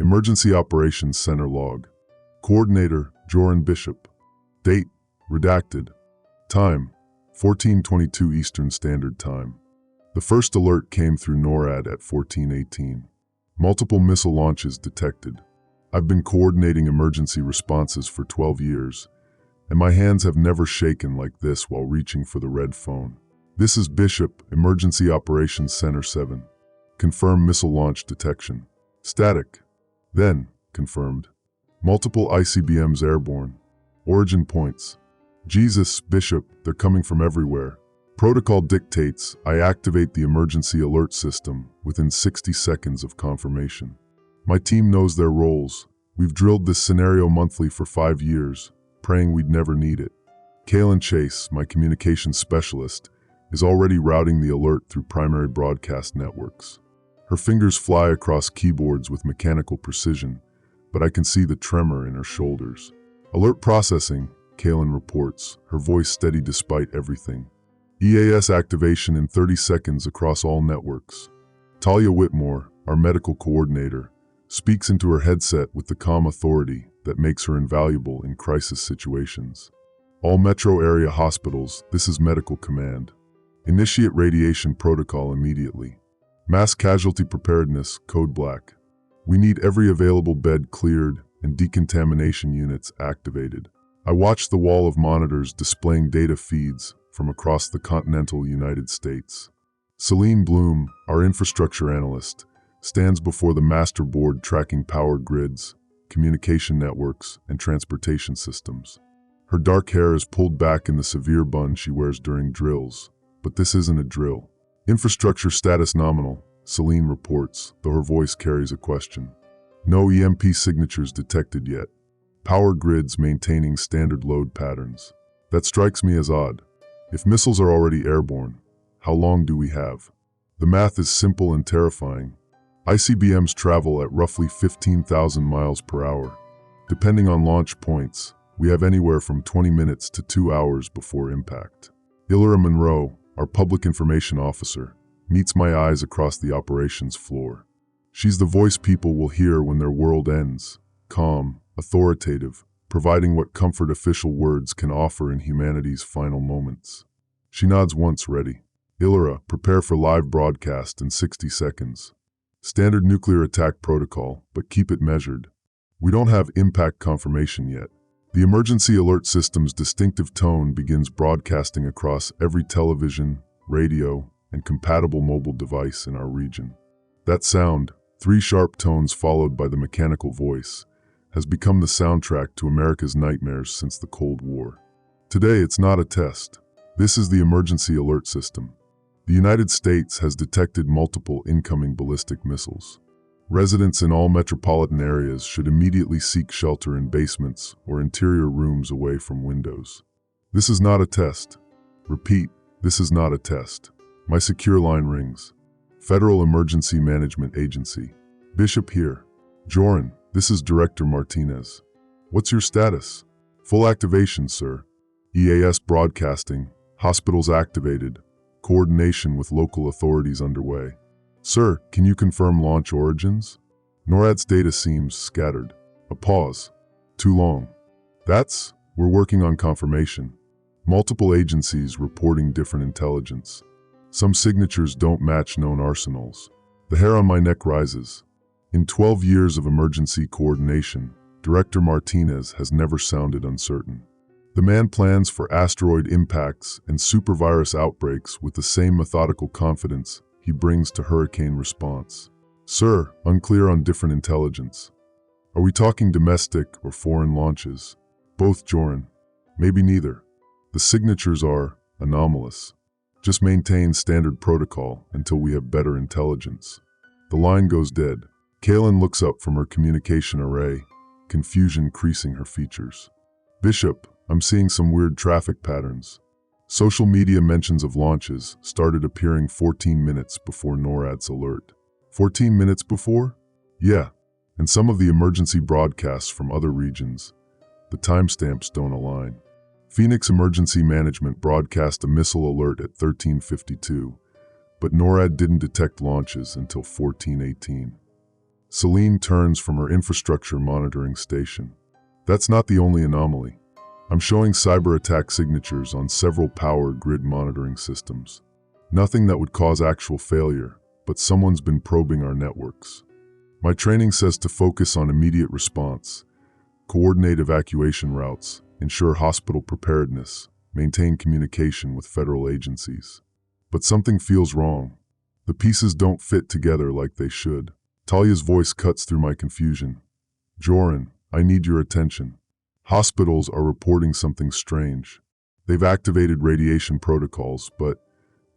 Emergency Operations Center log. Coordinator, Joran Bishop. Date, redacted. Time, 14:22 Eastern Standard Time. The first alert came through NORAD at 14:18. Multiple missile launches detected. I've been coordinating emergency responses for 12 years, and my hands have never shaken like this while reaching for the red phone. This is Bishop, Emergency Operations Center 7. Confirm missile launch detection. Static. Then, confirmed. Multiple ICBMs airborne. Origin points. Jesus, Bishop, they're coming from everywhere. Protocol dictates I activate the emergency alert system within 60 seconds of confirmation. My team knows their roles. We've drilled this scenario monthly for 5 years, praying we'd never need it. Kaylin Chase, my communications specialist, is already routing the alert through primary broadcast networks. Her fingers fly across keyboards with mechanical precision, but I can see the tremor in her shoulders. Alert processing, Kaylin reports, her voice steady despite everything. EAS activation in 30 seconds across all networks. Talia Whitmore, our medical coordinator, speaks into her headset with the calm authority that makes her invaluable in crisis situations. All metro area hospitals, this is medical command. Initiate radiation protocol immediately. Mass casualty preparedness, code black. We need every available bed cleared and decontamination units activated. I watch the wall of monitors displaying data feeds from across the continental United States. Celine Bloom, our infrastructure analyst, stands before the master board tracking power grids, communication networks, and transportation systems. Her dark hair is pulled back in the severe bun she wears during drills, but this isn't a drill. Infrastructure status nominal, Celine reports, though her voice carries a question. No EMP signatures detected yet. Power grids maintaining standard load patterns. That strikes me as odd. If missiles are already airborne, how long do we have? The math is simple and terrifying. ICBMs travel at roughly 15,000 miles per hour. Depending on launch points, we have anywhere from 20 minutes to 2 hours before impact. Illyra Monroe, our public information officer, meets my eyes across the operations floor. She's the voice people will hear when their world ends, calm, authoritative, providing what comfort official words can offer in humanity's final moments. She nods once, ready. Illyra, prepare for live broadcast in 60 seconds. Standard nuclear attack protocol, but keep it measured. We don't have impact confirmation yet. The emergency alert system's distinctive tone begins broadcasting across every television, radio, and compatible mobile device in our region. That sound, 3 sharp tones followed by the mechanical voice, has become the soundtrack to America's nightmares since the Cold War. Today, it's not a test. This is the emergency alert system. The United States has detected multiple incoming ballistic missiles. Residents in all metropolitan areas should immediately seek shelter in basements or interior rooms away from windows. This is not a test. Repeat, this is not a test. My secure line rings. Federal Emergency Management Agency. Bishop here. Joran, this is Director Martinez. What's your status? Full activation, sir. EAS broadcasting. Hospitals activated. Coordination with local authorities underway. Sir, can you confirm launch origins? NORAD's data seems scattered. A pause. Too long. We're working on confirmation. Multiple agencies reporting different intelligence. Some signatures don't match known arsenals. The hair on my neck rises. In 12 years of emergency coordination, Director Martinez has never sounded uncertain. The man plans for asteroid impacts and supervirus outbreaks with the same methodical confidence he brings to hurricane response. Sir, unclear on different intelligence. Are we talking domestic or foreign launches? Both, Joran. Maybe neither. The signatures are anomalous. Just maintain standard protocol until we have better intelligence. The line goes dead. Kaylin looks up from her communication array, confusion creasing her features. Bishop, I'm seeing some weird traffic patterns. Social media mentions of launches started appearing 14 minutes before NORAD's alert. 14 minutes before? Yeah, and some of the emergency broadcasts from other regions. The timestamps don't align. Phoenix Emergency Management broadcast a missile alert at 13:52, but NORAD didn't detect launches until 14:18. Celine turns from her infrastructure monitoring station. That's not the only anomaly. I'm showing cyber attack signatures on several power grid monitoring systems. Nothing that would cause actual failure, but someone's been probing our networks. My training says to focus on immediate response, coordinate evacuation routes, ensure hospital preparedness, maintain communication with federal agencies. But something feels wrong. The pieces don't fit together like they should. Talia's voice cuts through my confusion. Joran, I need your attention. Hospitals are reporting something strange. They've activated radiation protocols, but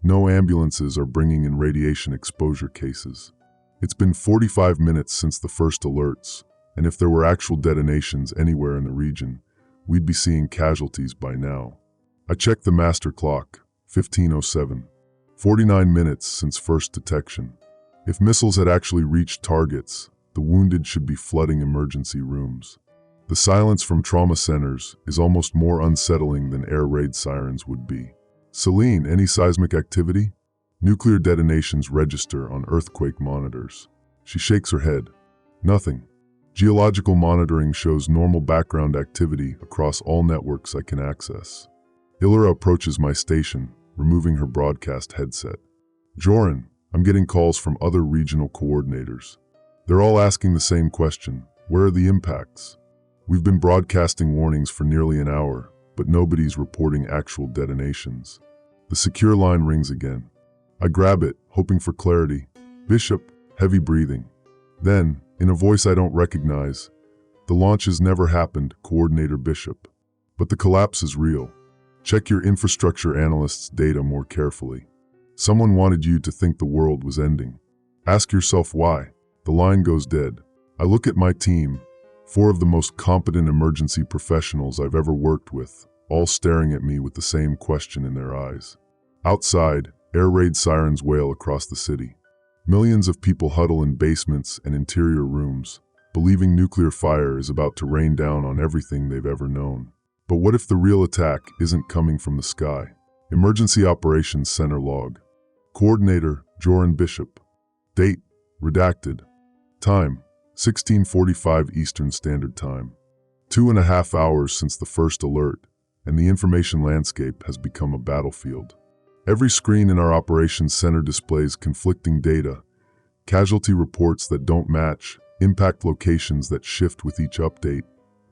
no ambulances are bringing in radiation exposure cases. It's been 45 minutes since the first alerts, and if there were actual detonations anywhere in the region, we'd be seeing casualties by now. I checked the master clock, 15:07. 49 minutes since first detection. If missiles had actually reached targets, the wounded should be flooding emergency rooms. The silence from trauma centers is almost more unsettling than air raid sirens would be. Celine, any seismic activity? Nuclear detonations register on earthquake monitors. She shakes her head. Nothing. Geological monitoring shows normal background activity across all networks I can access. Ilira approaches my station, removing her broadcast headset. Joran, I'm getting calls from other regional coordinators. They're all asking the same question. Where are the impacts? We've been broadcasting warnings for nearly an hour, but nobody's reporting actual detonations. The secure line rings again. I grab it, hoping for clarity. Bishop, heavy breathing. Then, in a voice I don't recognize, the launch has never happened, Coordinator Bishop. But the collapse is real. Check your infrastructure analyst's data more carefully. Someone wanted you to think the world was ending. Ask yourself why. The line goes dead. I look at my team, 4 of the most competent emergency professionals I've ever worked with, all staring at me with the same question in their eyes. Outside, air raid sirens wail across the city. Millions of people huddle in basements and interior rooms, believing nuclear fire is about to rain down on everything they've ever known. But what if the real attack isn't coming from the sky? Emergency Operations Center log. Coordinator, Joran Bishop. Date, redacted. Time, 16:45 Eastern Standard Time. 2.5 hours since the first alert, and the information landscape has become a battlefield. Every screen in our operations center displays conflicting data, casualty reports that don't match, impact locations that shift with each update,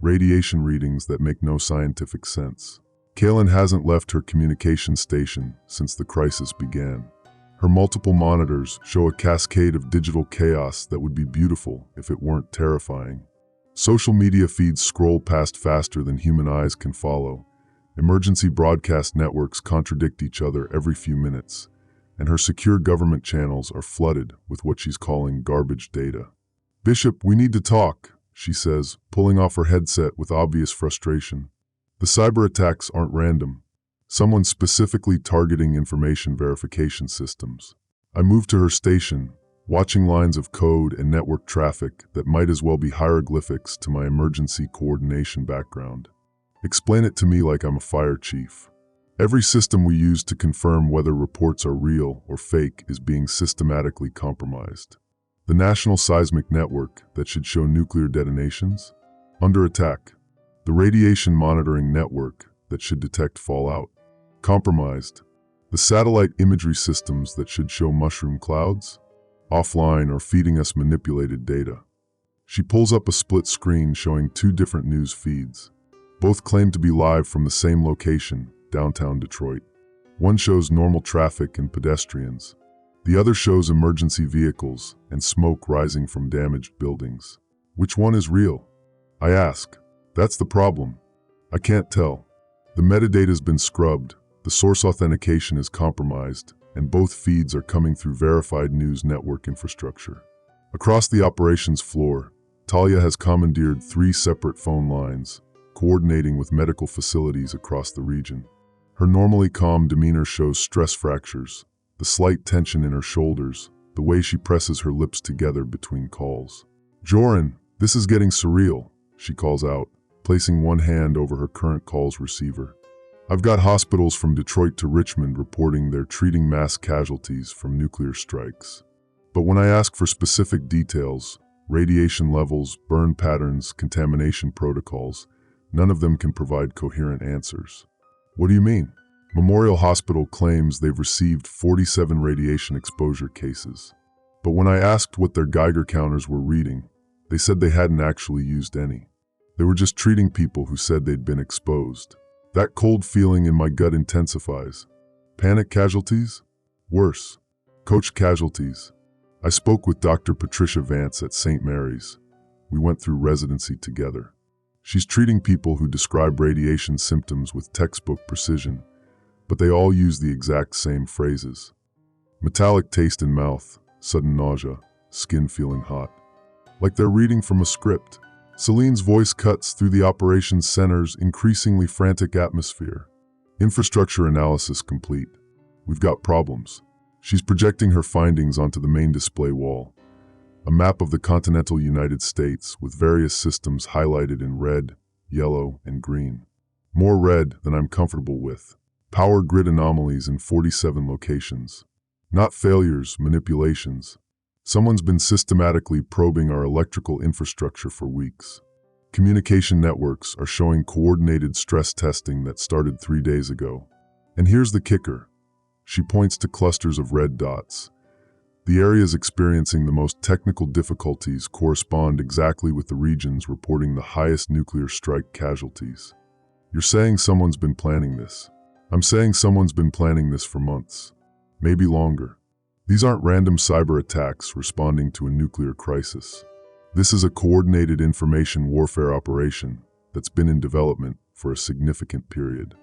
radiation readings that make no scientific sense. Kaylin hasn't left her communication station since the crisis began. Her multiple monitors show a cascade of digital chaos that would be beautiful if it weren't terrifying. Social media feeds scroll past faster than human eyes can follow. Emergency broadcast networks contradict each other every few minutes, and her secure government channels are flooded with what she's calling garbage data. Bishop, we need to talk, she says, pulling off her headset with obvious frustration. The cyber attacks aren't random. Someone's specifically targeting information verification systems. I move to her station, watching lines of code and network traffic that might as well be hieroglyphics to my emergency coordination background. Explain it to me like I'm a fire chief. Every system we use to confirm whether reports are real or fake is being systematically compromised. The National Seismic Network that should show nuclear detonations? Under attack. The Radiation Monitoring Network that should detect fallout? Compromised. The satellite imagery systems that should show mushroom clouds? Offline or feeding us manipulated data. She pulls up a split screen showing 2 different news feeds. Both claim to be live from the same location, downtown Detroit. One shows normal traffic and pedestrians. The other shows emergency vehicles and smoke rising from damaged buildings. Which one is real? I ask. That's the problem. I can't tell. The metadata's been scrubbed, the source authentication is compromised, and both feeds are coming through verified news network infrastructure. Across the operations floor, Talia has commandeered 3 separate phone lines, coordinating with medical facilities across the region. Her normally calm demeanor shows stress fractures, the slight tension in her shoulders, the way she presses her lips together between calls. Joran, this is getting surreal, she calls out, placing one hand over her current call's receiver. I've got hospitals from Detroit to Richmond reporting they're treating mass casualties from nuclear strikes. But when I ask for specific details, Radiation levels, burn patterns, contamination protocols, none of them can provide coherent answers. What do you mean? Memorial Hospital claims they've received 47 radiation exposure cases. But when I asked what their Geiger counters were reading, they said they hadn't actually used any. They were just treating people who said they'd been exposed. That cold feeling in my gut intensifies. Panic casualties? Worse. Coach casualties. I spoke with Dr. Patricia Vance at St. Mary's. We went through residency together. She's treating people who describe radiation symptoms with textbook precision, but they all use the exact same phrases. Metallic taste in mouth, sudden nausea, skin feeling hot. Like they're reading from a script. Celine's voice cuts through the operations center's increasingly frantic atmosphere. Infrastructure analysis complete. We've got problems. She's projecting her findings onto the main display wall. A map of the continental United States with various systems highlighted in red, yellow, and green. More red than I'm comfortable with. Power grid anomalies in 47 locations. Not failures, manipulations. Someone's been systematically probing our electrical infrastructure for weeks. Communication networks are showing coordinated stress testing that started 3 days ago. And here's the kicker. She points to clusters of red dots. The areas experiencing the most technical difficulties correspond exactly with the regions reporting the highest nuclear strike casualties. You're saying someone's been planning this. I'm saying someone's been planning this for months. Maybe longer. These aren't random cyber attacks responding to a nuclear crisis. This is a coordinated information warfare operation that's been in development for a significant period.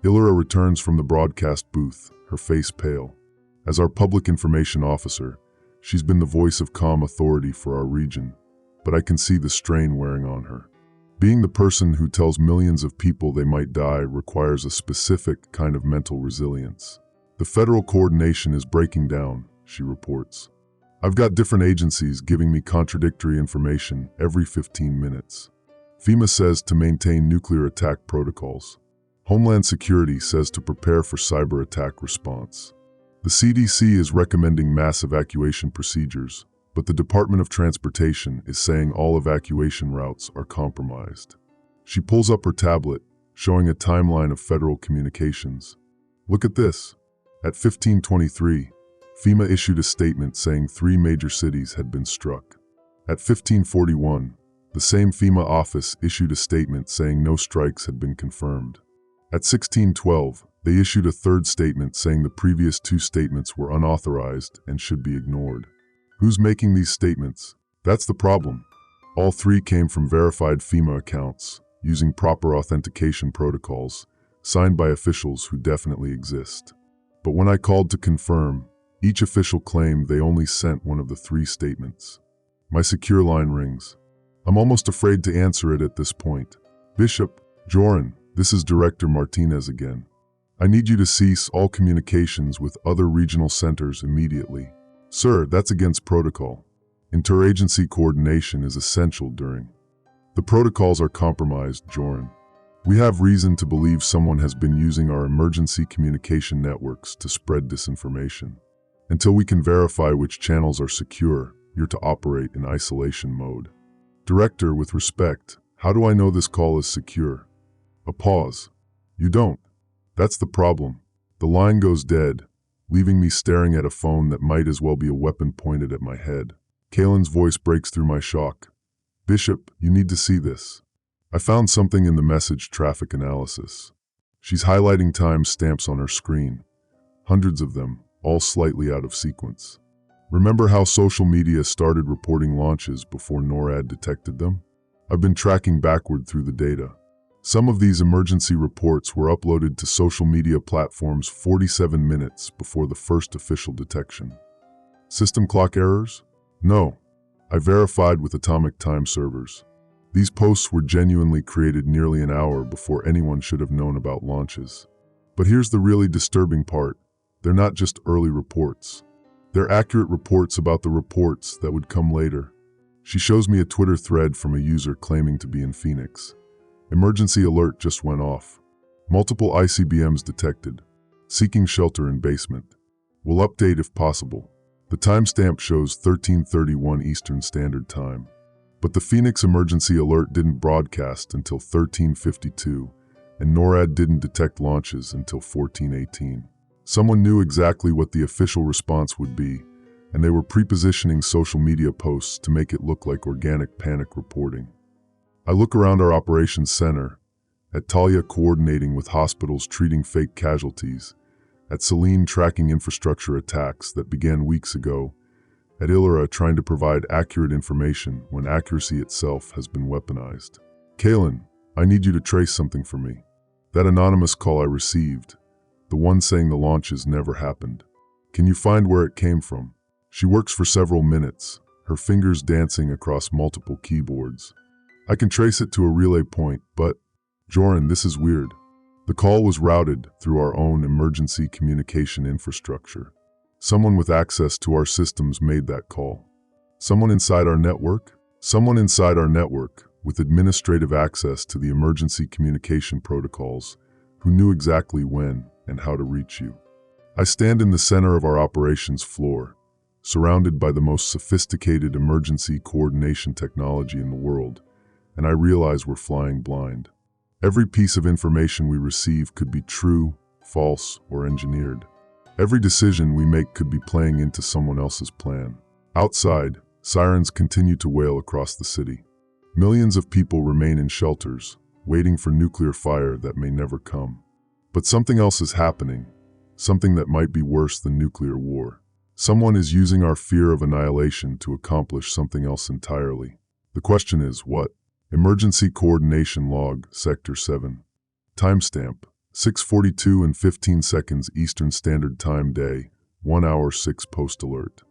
Illyra returns from the broadcast booth, her face pale. As our public information officer, she's been the voice of calm authority for our region, but I can see the strain wearing on her. Being the person who tells millions of people they might die requires a specific kind of mental resilience. The federal coordination is breaking down, she reports. I've got different agencies giving me contradictory information every 15 minutes. FEMA says to maintain nuclear attack protocols. Homeland Security says to prepare for cyber attack response. The CDC is recommending mass evacuation procedures, but the Department of Transportation is saying all evacuation routes are compromised. She pulls up her tablet, showing a timeline of federal communications. Look at this. At 1523, FEMA issued a statement saying 3 major cities had been struck. At 1541, the same FEMA office issued a statement saying no strikes had been confirmed. At 1612, they issued a third statement saying the previous 2 statements were unauthorized and should be ignored. Who's making these statements? That's the problem. All 3 came from verified FEMA accounts, using proper authentication protocols, signed by officials who definitely exist. But when I called to confirm, each official claimed they only sent one of the 3 statements. My secure line rings. I'm almost afraid to answer it at this point. Bishop, Joran, this is Director Martinez again. I need you to cease all communications with other regional centers immediately. Sir, that's against protocol. Interagency coordination is essential during. The protocols are compromised, Joran. We have reason to believe someone has been using our emergency communication networks to spread disinformation. Until we can verify which channels are secure, you're to operate in isolation mode. Director, with respect, how do I know this call is secure? A pause. You don't. That's the problem. The line goes dead, leaving me staring at a phone that might as well be a weapon pointed at my head. Kaylin's voice breaks through my shock. Bishop, you need to see this. I found something in the message traffic analysis. She's highlighting time stamps on her screen. Hundreds of them, all slightly out of sequence. Remember how social media started reporting launches before NORAD detected them? I've been tracking backward through the data. Some of these emergency reports were uploaded to social media platforms 47 minutes before the first official detection. System clock errors? No. I verified with atomic time servers. These posts were genuinely created nearly an hour before anyone should have known about launches. But here's the really disturbing part. They're not just early reports. They're accurate reports about the reports that would come later. She shows me a Twitter thread from a user claiming to be in Phoenix. Emergency alert just went off. Multiple ICBMs detected. Seeking shelter in basement. Will update if possible. The timestamp shows 13:31 Eastern Standard Time. But the Phoenix emergency alert didn't broadcast until 13:52, and NORAD didn't detect launches until 14:18. Someone knew exactly what the official response would be, and they were pre-positioning social media posts to make it look like organic panic reporting. I look around our operations center, at Talia coordinating with hospitals treating fake casualties, at Celine tracking infrastructure attacks that began weeks ago, at Illyra trying to provide accurate information when accuracy itself has been weaponized. Kaylin, I need you to trace something for me. That anonymous call I received, the one saying the launches never happened. Can you find where it came from? She works for several minutes, her fingers dancing across multiple keyboards. I can trace it to a relay point, but, Joran, this is weird. The call was routed through our own emergency communication infrastructure. Someone with access to our systems made that call. Someone inside our network? Someone inside our network with administrative access to the emergency communication protocols who knew exactly when and how to reach you. I stand in the center of our operations floor, surrounded by the most sophisticated emergency coordination technology in the world, and I realize we're flying blind. Every piece of information we receive could be true, false, or engineered. Every decision we make could be playing into someone else's plan. Outside, sirens continue to wail across the city. Millions of people remain in shelters, waiting for nuclear fire that may never come. But something else is happening, something that might be worse than nuclear war. Someone is using our fear of annihilation to accomplish something else entirely. The question is, what? Emergency Coordination Log, Sector 7. Timestamp, 6:42 and 15 seconds Eastern Standard Time Day, 1 hour 6 post alert.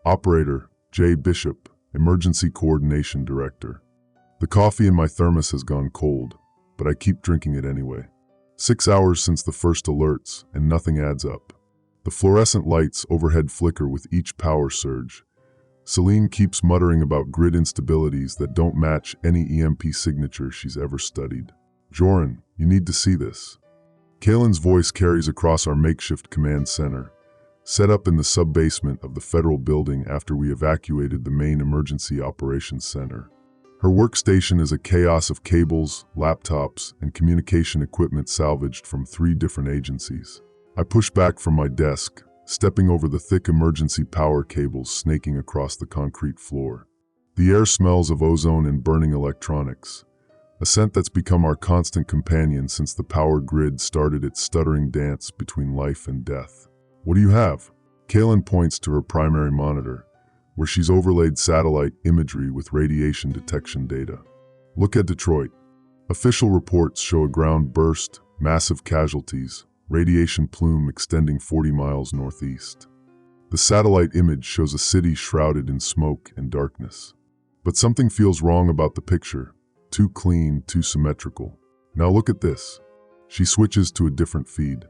Operator, J. Bishop, Emergency Coordination Director. The coffee in my thermos has gone cold, but I keep drinking it anyway. 6 hours since the first alerts, and nothing adds up. The fluorescent lights overhead flicker with each power surge. Celine keeps muttering about grid instabilities that don't match any EMP signature she's ever studied. Joran, you need to see this. Kaylin's voice carries across our makeshift command center, set up in the sub-basement of the federal building after we evacuated the main emergency operations center. Her workstation is a chaos of cables, laptops, and communication equipment salvaged from 3 different agencies. I push back from my desk, stepping over the thick emergency power cables snaking across the concrete floor. The air smells of ozone and burning electronics, a scent that's become our constant companion since the power grid started its stuttering dance between life and death. What do you have? Kaylin points to her primary monitor, where she's overlaid satellite imagery with radiation detection data. Look at Detroit. Official reports show a ground burst, massive casualties, radiation plume extending 40 miles northeast. The satellite image shows a city shrouded in smoke and darkness. But something feels wrong about the picture. Too clean, too symmetrical. Now look at this. She switches to a different feed.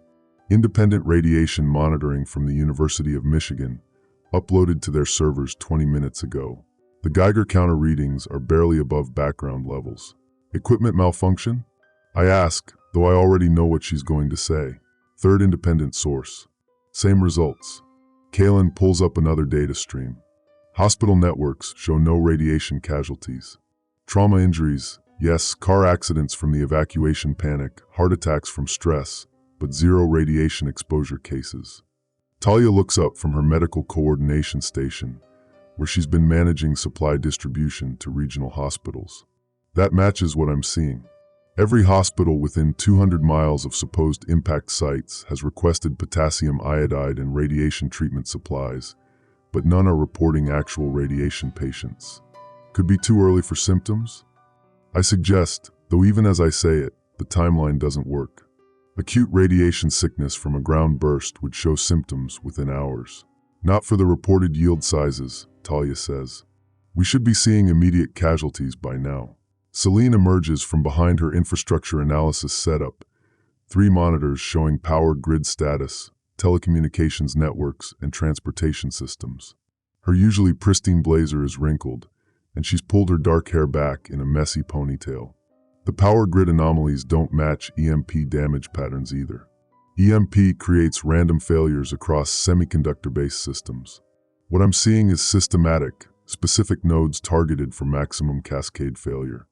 Independent radiation monitoring from the University of Michigan, uploaded to their servers 20 minutes ago. The Geiger counter readings are barely above background levels. Equipment malfunction? I ask, though I already know what she's going to say. Third independent source. Same results. Kaylin pulls up another data stream. Hospital networks show no radiation casualties. Trauma injuries, yes, car accidents from the evacuation panic, heart attacks from stress, but 0 radiation exposure cases. Talia looks up from her medical coordination station, where she's been managing supply distribution to regional hospitals. That matches what I'm seeing. Every hospital within 200 miles of supposed impact sites has requested potassium iodide and radiation treatment supplies, but none are reporting actual radiation patients. Could be too early for symptoms? I suggest, though even as I say it, the timeline doesn't work. Acute radiation sickness from a ground burst would show symptoms within hours. Not for the reported yield sizes, Talia says. We should be seeing immediate casualties by now. Celine emerges from behind her infrastructure analysis setup, 3 monitors showing power grid status, telecommunications networks, and transportation systems. Her usually pristine blazer is wrinkled, and she's pulled her dark hair back in a messy ponytail. The power grid anomalies don't match EMP damage patterns either. EMP creates random failures across semiconductor-based systems, What I'm seeing is systematic, specific nodes targeted for maximum cascade failure.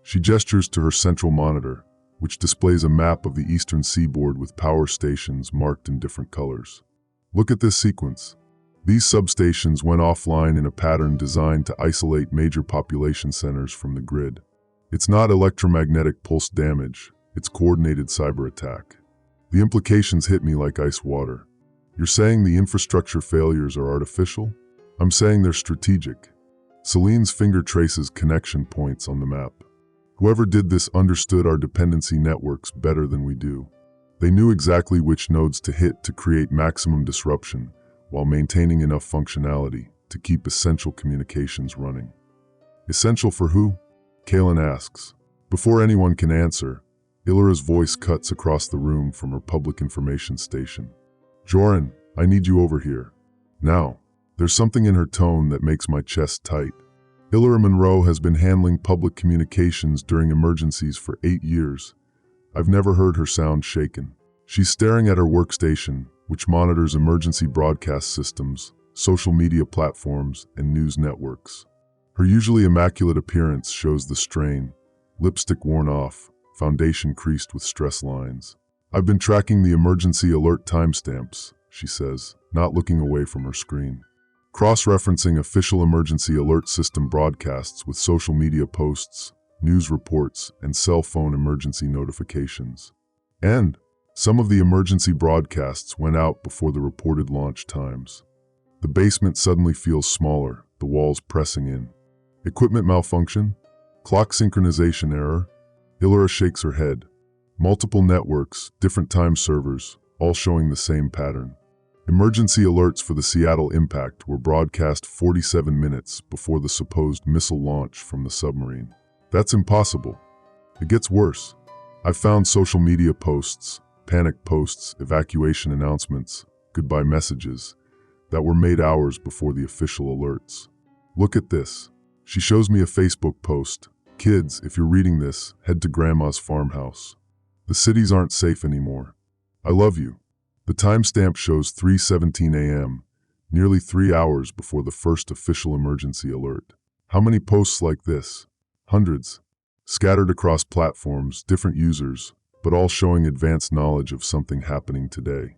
She gestures to her central monitor, which displays a map of the eastern seaboard with power stations marked in different colors. Look at this sequence. These substations went offline in a pattern designed to isolate major population centers from the grid. It's not electromagnetic pulse damage, it's coordinated cyber attack. The implications hit me like ice water. You're saying the infrastructure failures are artificial? I'm saying they're strategic. Celine's finger traces connection points on the map. Whoever did this understood our dependency networks better than we do. They knew exactly which nodes to hit to create maximum disruption while maintaining enough functionality to keep essential communications running. Essential for who? Kalen asks. Before anyone can answer, Illyra's voice cuts across the room from her public information station. Joran, I need you over here. Now. There's something in her tone that makes my chest tight. Illyra Monroe has been handling public communications during emergencies for 8 years. I've never heard her sound shaken. She's staring at her workstation, which monitors emergency broadcast systems, social media platforms, and news networks. Her usually immaculate appearance shows the strain, lipstick worn off, foundation creased with stress lines. I've been tracking the emergency alert timestamps, she says, not looking away from her screen. Cross-referencing official emergency alert system broadcasts with social media posts, news reports, and cell phone emergency notifications. And some of the emergency broadcasts went out before the reported launch times. The basement suddenly feels smaller, the walls pressing in. Equipment malfunction? Clock synchronization error? Illyra shakes her head. Multiple networks, different time servers, all showing the same pattern. Emergency alerts for the Seattle impact were broadcast 47 minutes before the supposed missile launch from the submarine. That's impossible. It gets worse. I've found social media posts, panic posts, evacuation announcements, goodbye messages that were made hours before the official alerts. Look at this. She shows me a Facebook post. Kids, if you're reading this, head to Grandma's farmhouse. The cities aren't safe anymore. I love you. The timestamp shows 3:17 a.m., nearly 3 hours before the first official emergency alert. How many posts like this? Hundreds. Scattered across platforms, different users, but all showing advanced knowledge of something happening today.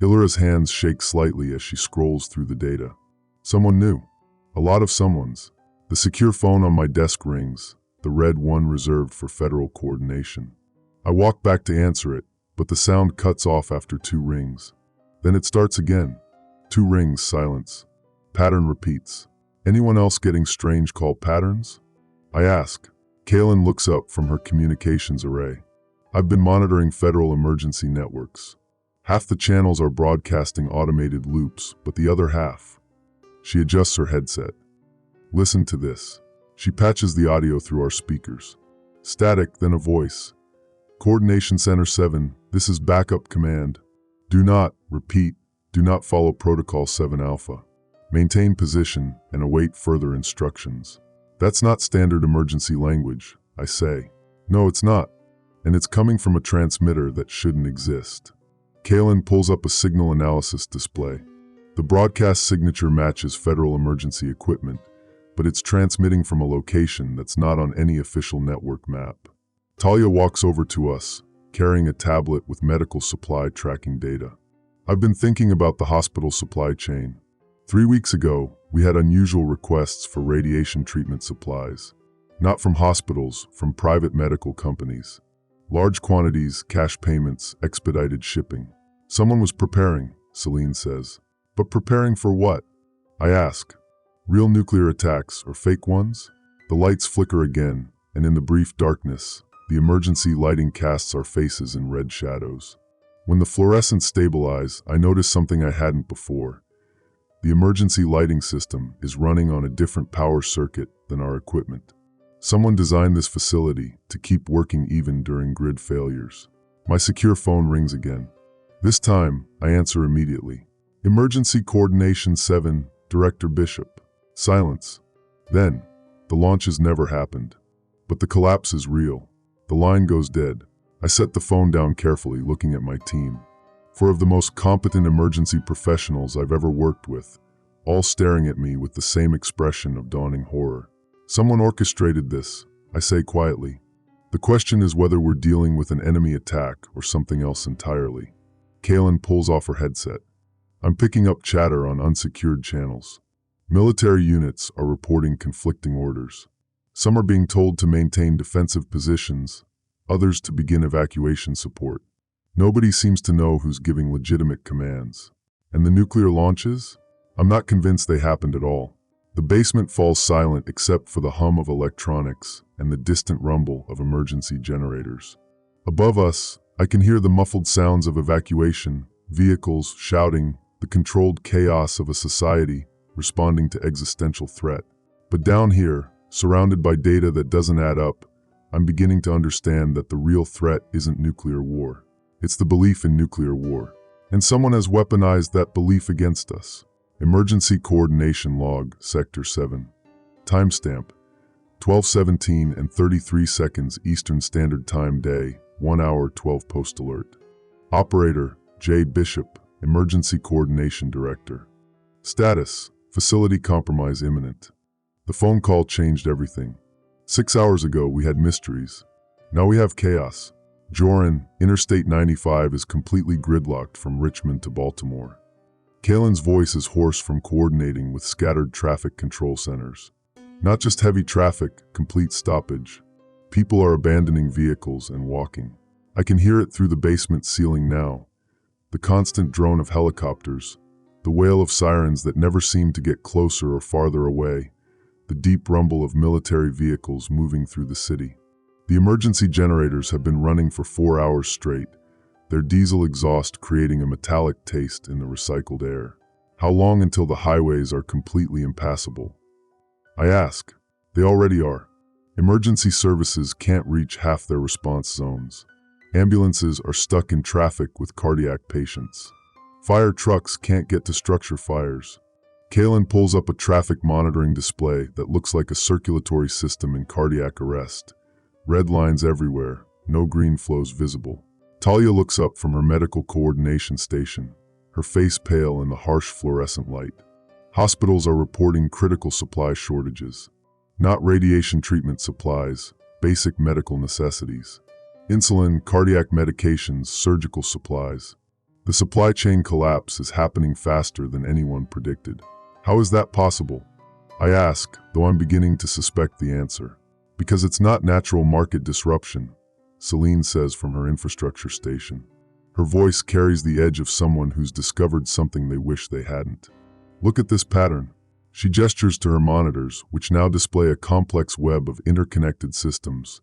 Illyra's hands shake slightly as she scrolls through the data. Someone new. A lot of someones. The secure phone on my desk rings, the red one reserved for federal coordination. I walk back to answer it, but the sound cuts off after 2 rings. Then it starts again. 2 rings, silence. Pattern repeats. Anyone else getting strange call patterns? I ask. Kalen looks up from her communications array. I've been monitoring federal emergency networks. Half the channels are broadcasting automated loops, but the other half. She adjusts her headset. Listen to this. She patches the audio through our speakers. Static, then a voice. Coordination Center 7, this is backup command. Do not, repeat, do not follow Protocol 7 Alpha. Maintain position and await further instructions. That's not standard emergency language, I say. No, it's not. And it's coming from a transmitter that shouldn't exist. Kalen pulls up a signal analysis display. The broadcast signature matches federal emergency equipment, but it's transmitting from a location that's not on any official network map. Talia walks over to us, carrying a tablet with medical supply tracking data. I've been thinking about the hospital supply chain. 3 weeks ago, we had unusual requests for radiation treatment supplies. Not from hospitals, from private medical companies. Large quantities, cash payments, expedited shipping. Someone was preparing, Celine says. But preparing for what? I ask. Real nuclear attacks or fake ones? The lights flicker again, and in the brief darkness, the emergency lighting casts our faces in red shadows. When the fluorescents stabilize, I notice something I hadn't before. The emergency lighting system is running on a different power circuit than our equipment. Someone designed this facility to keep working even during grid failures. My secure phone rings again. This time, I answer immediately. Emergency Coordination 7, Director Bishop. Silence. Then, the launches never happened. But the collapse is real. The line goes dead. I set the phone down carefully, looking at my team. 4 of the most competent emergency professionals I've ever worked with, all staring at me with the same expression of dawning horror. Someone orchestrated this, I say quietly. The question is whether we're dealing with an enemy attack or something else entirely. Kaylin pulls off her headset. I'm picking up chatter on unsecured channels. Military units are reporting conflicting orders. Some are being told to maintain defensive positions, others to begin evacuation support. Nobody seems to know who's giving legitimate commands. And the nuclear launches? I'm not convinced they happened at all. The basement falls silent except for the hum of electronics and the distant rumble of emergency generators. Above us, I can hear the muffled sounds of evacuation, vehicles shouting, the controlled chaos of a society responding to existential threat. But down here, surrounded by data that doesn't add up, I'm beginning to understand that the real threat isn't nuclear war. It's the belief in nuclear war. And someone has weaponized that belief against us. Emergency Coordination Log, Sector 7. Timestamp: 12:17 and 33 seconds Eastern Standard Time Day, 1 hour 12 post alert. Operator, J. Bishop, Emergency Coordination Director. Status: facility compromise imminent. The phone call changed everything. 6 hours ago we had mysteries. Now we have chaos. Joran, Interstate 95 is completely gridlocked from Richmond to Baltimore. Kaylin's voice is hoarse from coordinating with scattered traffic control centers. Not just heavy traffic, complete stoppage. People are abandoning vehicles and walking. I can hear it through the basement ceiling now. The constant drone of helicopters, the wail of sirens that never seem to get closer or farther away, the deep rumble of military vehicles moving through the city. The emergency generators have been running for 4 hours straight, their diesel exhaust creating a metallic taste in the recycled air. How long until the highways are completely impassable? I ask. They already are. Emergency services can't reach half their response zones. Ambulances are stuck in traffic with cardiac patients. Fire trucks can't get to structure fires. Kaylin pulls up a traffic monitoring display that looks like a circulatory system in cardiac arrest. Red lines everywhere, no green flows visible. Talia looks up from her medical coordination station, her face pale in the harsh fluorescent light. Hospitals are reporting critical supply shortages. Not radiation treatment supplies, basic medical necessities. Insulin, cardiac medications, surgical supplies. The supply chain collapse is happening faster than anyone predicted. How is that possible? I ask, though I'm beginning to suspect the answer. Because it's not natural market disruption, Celine says from her infrastructure station. Her voice carries the edge of someone who's discovered something they wish they hadn't. Look at this pattern. She gestures to her monitors, which now display a complex web of interconnected systems.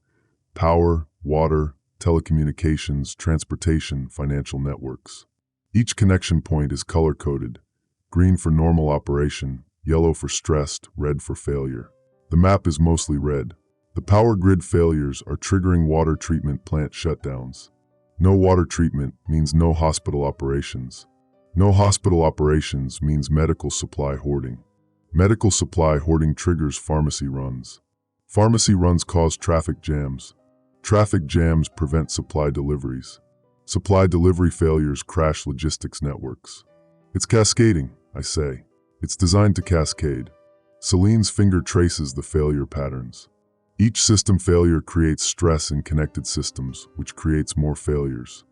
Power, water, telecommunications, transportation, financial networks. Each connection point is color-coded. Green for normal operation, yellow for stressed, red for failure. The map is mostly red. The power grid failures are triggering water treatment plant shutdowns. No water treatment means no hospital operations. No hospital operations means medical supply hoarding. Medical supply hoarding triggers pharmacy runs. Pharmacy runs cause traffic jams. Traffic jams prevent supply deliveries. Supply delivery failures crash logistics networks. It's cascading, I say. It's designed to cascade. Celine's finger traces the failure patterns. Each system failure creates stress in connected systems, which creates more failures.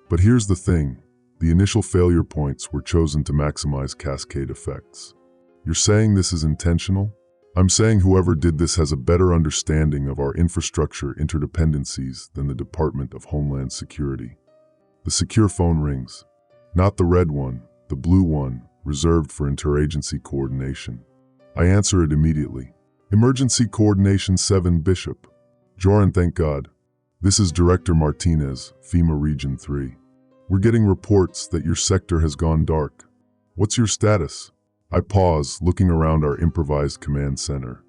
But here's the thing. The initial failure points were chosen to maximize cascade effects. You're saying this is intentional? I'm saying whoever did this has a better understanding of our infrastructure interdependencies than the Department of Homeland Security. The secure phone rings. Not the red one, the blue one, reserved for interagency coordination. I answer it immediately. Emergency Coordination 7 Bishop. Joran, thank God. This is Director Martinez, FEMA Region 3. We're getting reports that your sector has gone dark. What's your status? I pause, looking around our improvised command center.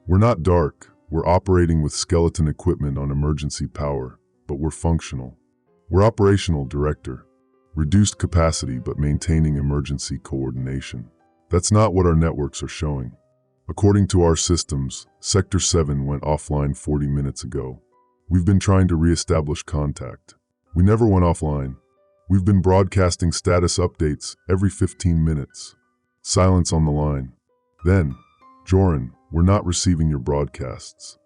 We're not dark. We're operating with skeleton equipment on emergency power, but we're functional. We're operational, Director. Reduced capacity but maintaining emergency coordination. That's not what our networks are showing. According to our systems, Sector 7 went offline 40 minutes ago. We've been trying to re-establish contact. We never went offline. We've been broadcasting status updates every 15 minutes. Silence on the line. Then, Joran, we're not receiving your broadcasts.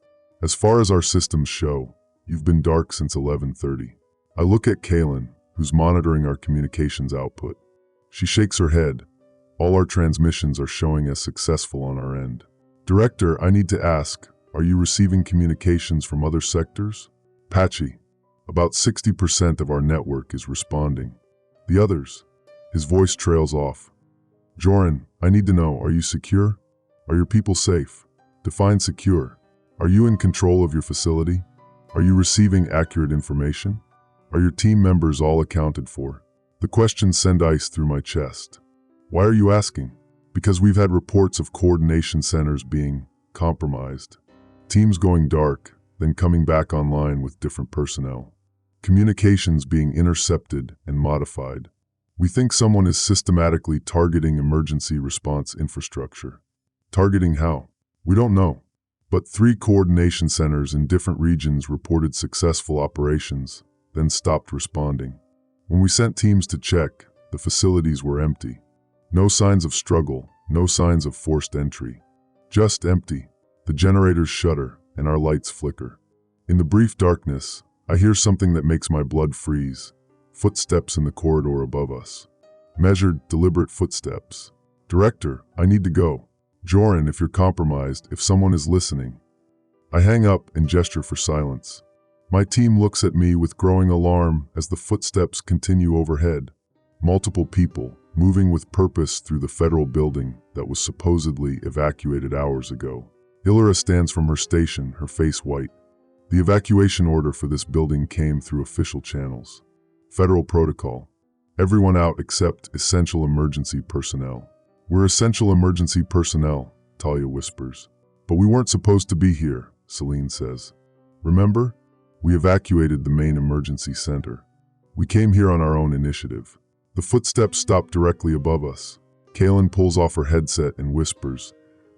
As far as our systems show, you've been dark since 11:30. I look at Kaylin, who's monitoring our communications output. She shakes her head. All our transmissions are showing as successful on our end. Director, I need to ask, are you receiving communications from other sectors? Patchy. About 60% of our network is responding. The others? His voice trails off. Joran, I need to know, are you secure? Are your people safe? Define secure. Are you in control of your facility? Are you receiving accurate information? Are your team members all accounted for? The questions send ice through my chest. Why are you asking? Because we've had reports of coordination centers being compromised. Teams going dark, then coming back online with different personnel. Communications being intercepted and modified. We think someone is systematically targeting emergency response infrastructure. Targeting how? We don't know. But 3 coordination centers in different regions reported successful operations, then stopped responding. When we sent teams to check, the facilities were empty. No signs of struggle, no signs of forced entry. Just empty. The generators shudder and our lights flicker. In the brief darkness, I hear something that makes my blood freeze. Footsteps in the corridor above us. Measured, deliberate footsteps. Director, I need to go. Joran, if you're compromised, if someone is listening. I hang up and gesture for silence. My team looks at me with growing alarm as the footsteps continue overhead. Multiple people, moving with purpose through the federal building that was supposedly evacuated hours ago. Illyra stands from her station, her face white. The evacuation order for this building came through official channels. Federal protocol. Everyone out except essential emergency personnel. We're essential emergency personnel, Talia whispers. But we weren't supposed to be here, Celine says. Remember? We evacuated the main emergency center. We came here on our own initiative. The footsteps stop directly above us. Kaylin pulls off her headset and whispers,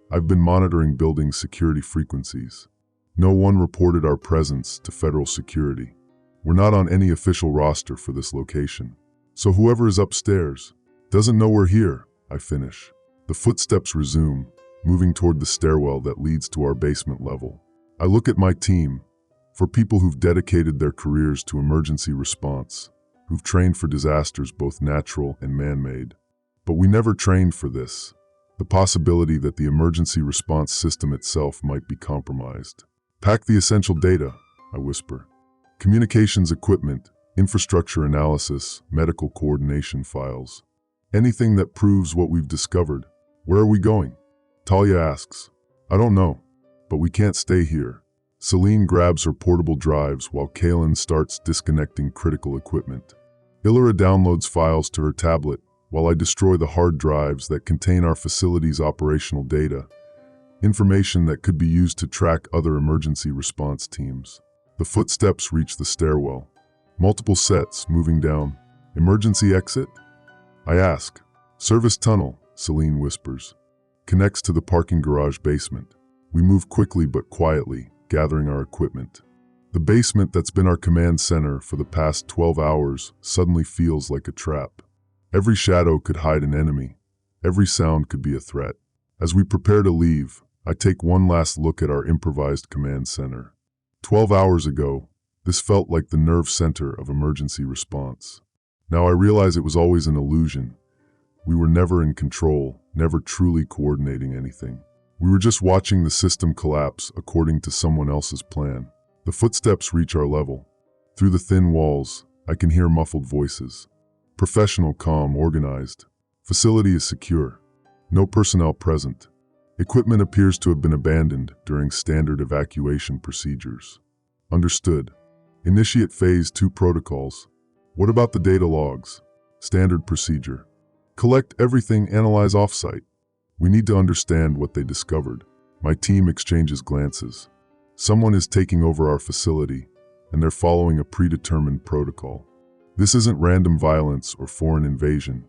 I've been monitoring building security frequencies. No one reported our presence to federal security. We're not on any official roster for this location. So whoever is upstairs doesn't know we're here, I finish. The footsteps resume, moving toward the stairwell that leads to our basement level. I look at my team, for people who've dedicated their careers to emergency response, who've trained for disasters both natural and man-made. But we never trained for this, the possibility that the emergency response system itself might be compromised. Pack the essential data, I whisper. Communications equipment, infrastructure analysis, medical coordination files. Anything that proves what we've discovered. Where are we going? Talia asks. I don't know, but we can't stay here. Celine grabs her portable drives while Kaylin starts disconnecting critical equipment. Illyra downloads files to her tablet while I destroy the hard drives that contain our facility's operational data, information that could be used to track other emergency response teams. The footsteps reach the stairwell. Multiple sets moving down. Emergency exit? I ask. Service tunnel, Celine whispers. Connects to the parking garage basement. We move quickly but quietly, gathering our equipment. The basement that's been our command center for the past 12 hours suddenly feels like a trap. Every shadow could hide an enemy. Every sound could be a threat. As we prepare to leave, I take one last look at our improvised command center. 12 hours ago, this felt like the nerve center of emergency response. Now I realize it was always an illusion. We were never in control, never truly coordinating anything. We were just watching the system collapse according to someone else's plan. The footsteps reach our level. Through the thin walls, I can hear muffled voices. Professional, calm, organized. Facility is secure. No personnel present. Equipment appears to have been abandoned during standard evacuation procedures. Understood. Initiate Phase 2 protocols. What about the data logs? Standard procedure. Collect everything, analyze offsite. We need to understand what they discovered. My team exchanges glances. Someone is taking over our facility, and they're following a predetermined protocol. This isn't random violence or foreign invasion.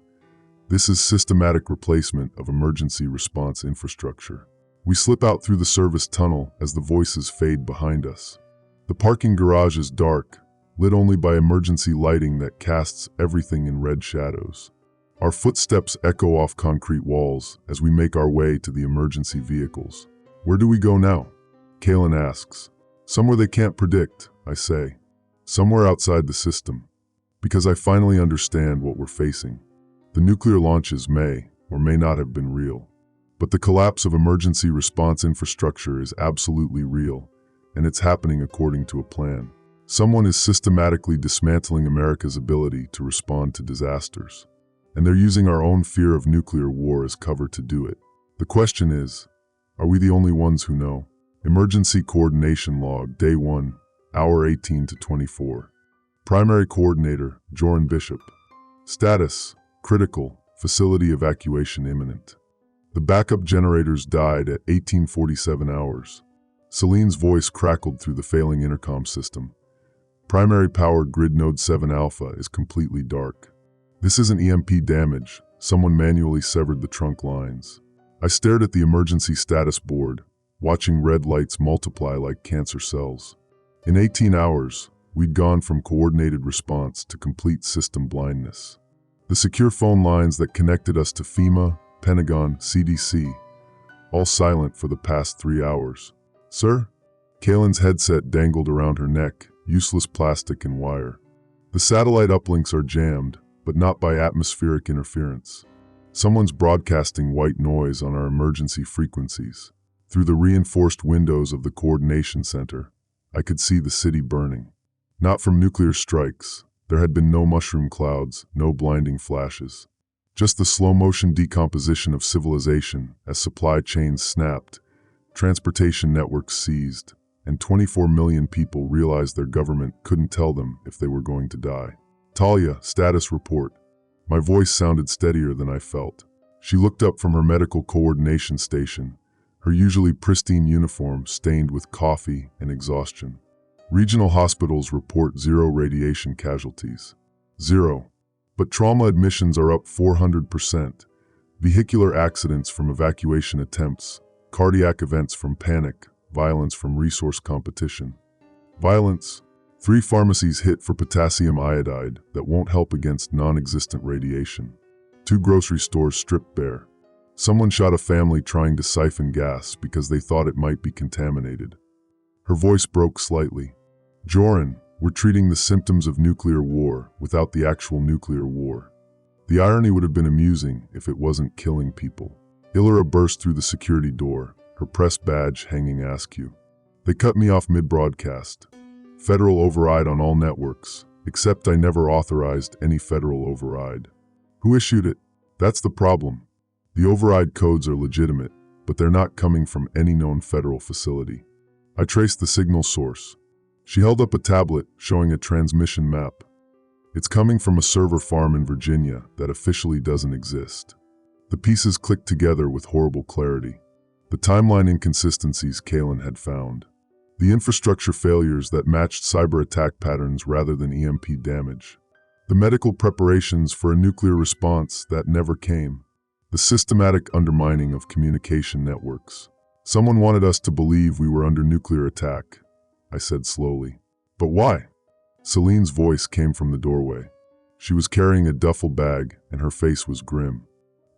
This is systematic replacement of emergency response infrastructure. We slip out through the service tunnel as the voices fade behind us. The parking garage is dark, lit only by emergency lighting that casts everything in red shadows. Our footsteps echo off concrete walls as we make our way to the emergency vehicles. Where do we go now? Kalen asks. Somewhere they can't predict, I say. Somewhere outside the system. Because I finally understand what we're facing. The nuclear launches may or may not have been real. But the collapse of emergency response infrastructure is absolutely real, and it's happening according to a plan. Someone is systematically dismantling America's ability to respond to disasters. And they're using our own fear of nuclear war as cover to do it. The question is, are we the only ones who know? Emergency Coordination Log, Day 1, Hour 18 to 24. Primary Coordinator, Joran Bishop. Status, critical, facility evacuation imminent. The backup generators died at 1847 hours. Celine's voice crackled through the failing intercom system. Primary powered grid node 7 alpha is completely dark. This isn't EMP damage. Someone manually severed the trunk lines. I stared at the emergency status board, watching red lights multiply like cancer cells. In 18 hours, we'd gone from coordinated response to complete system blindness. The secure phone lines that connected us to FEMA, Pentagon, CDC, all silent for the past 3 hours. Sir? Kalen's headset dangled around her neck, useless plastic and wire. The satellite uplinks are jammed, but not by atmospheric interference. Someone's broadcasting white noise on our emergency frequencies. Through the reinforced windows of the coordination center, I could see the city burning. Not from nuclear strikes. There had been no mushroom clouds, no blinding flashes. Just the slow-motion decomposition of civilization as supply chains snapped, transportation networks seized, and 24 million people realized their government couldn't tell them if they were going to die. Talia, status report. My voice sounded steadier than I felt. She looked up from her medical coordination station, her usually pristine uniform stained with coffee and exhaustion. Regional hospitals report 0 radiation casualties. 0. But trauma admissions are up 400%. Vehicular accidents from evacuation attempts, cardiac events from panic, violence from resource competition. Violence. 3 pharmacies hit for potassium iodide that won't help against non-existent radiation. 2 grocery stores stripped bare. Someone shot a family trying to siphon gas because they thought it might be contaminated. Her voice broke slightly. Joran, we're treating the symptoms of nuclear war without the actual nuclear war. The irony would have been amusing if it wasn't killing people. Illyra burst through the security door, her press badge hanging askew. They cut me off mid-broadcast. Federal override on all networks, except I never authorized any federal override. Who issued it? That's the problem. The override codes are legitimate, but they're not coming from any known federal facility. I traced the signal source. She held up a tablet showing a transmission map. It's coming from a server farm in Virginia that officially doesn't exist. The pieces clicked together with horrible clarity. The timeline inconsistencies Kalen had found. The infrastructure failures that matched cyber attack patterns rather than EMP damage. The medical preparations for a nuclear response that never came. The systematic undermining of communication networks. Someone wanted us to believe we were under nuclear attack, I said slowly. But why? Celine's voice came from the doorway. She was carrying a duffel bag and her face was grim.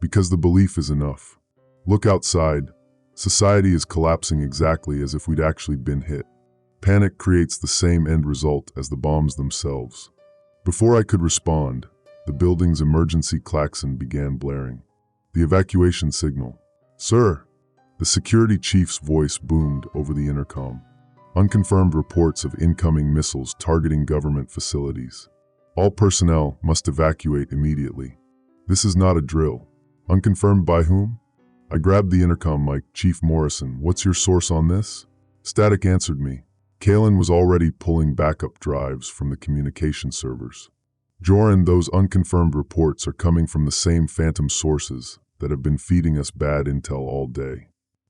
Because the belief is enough. Look outside. Society is collapsing exactly as if we'd actually been hit. Panic creates the same end result as the bombs themselves. Before I could respond, the building's emergency klaxon began blaring. The evacuation signal. Sir! The security chief's voice boomed over the intercom. Unconfirmed reports of incoming missiles targeting government facilities. All personnel must evacuate immediately. This is not a drill. Unconfirmed by whom? I grabbed the intercom mic. Chief Morrison, what's your source on this? Static answered me. Kalen was already pulling backup drives from the communication servers. Joran, those unconfirmed reports are coming from the same phantom sources that have been feeding us bad intel all day.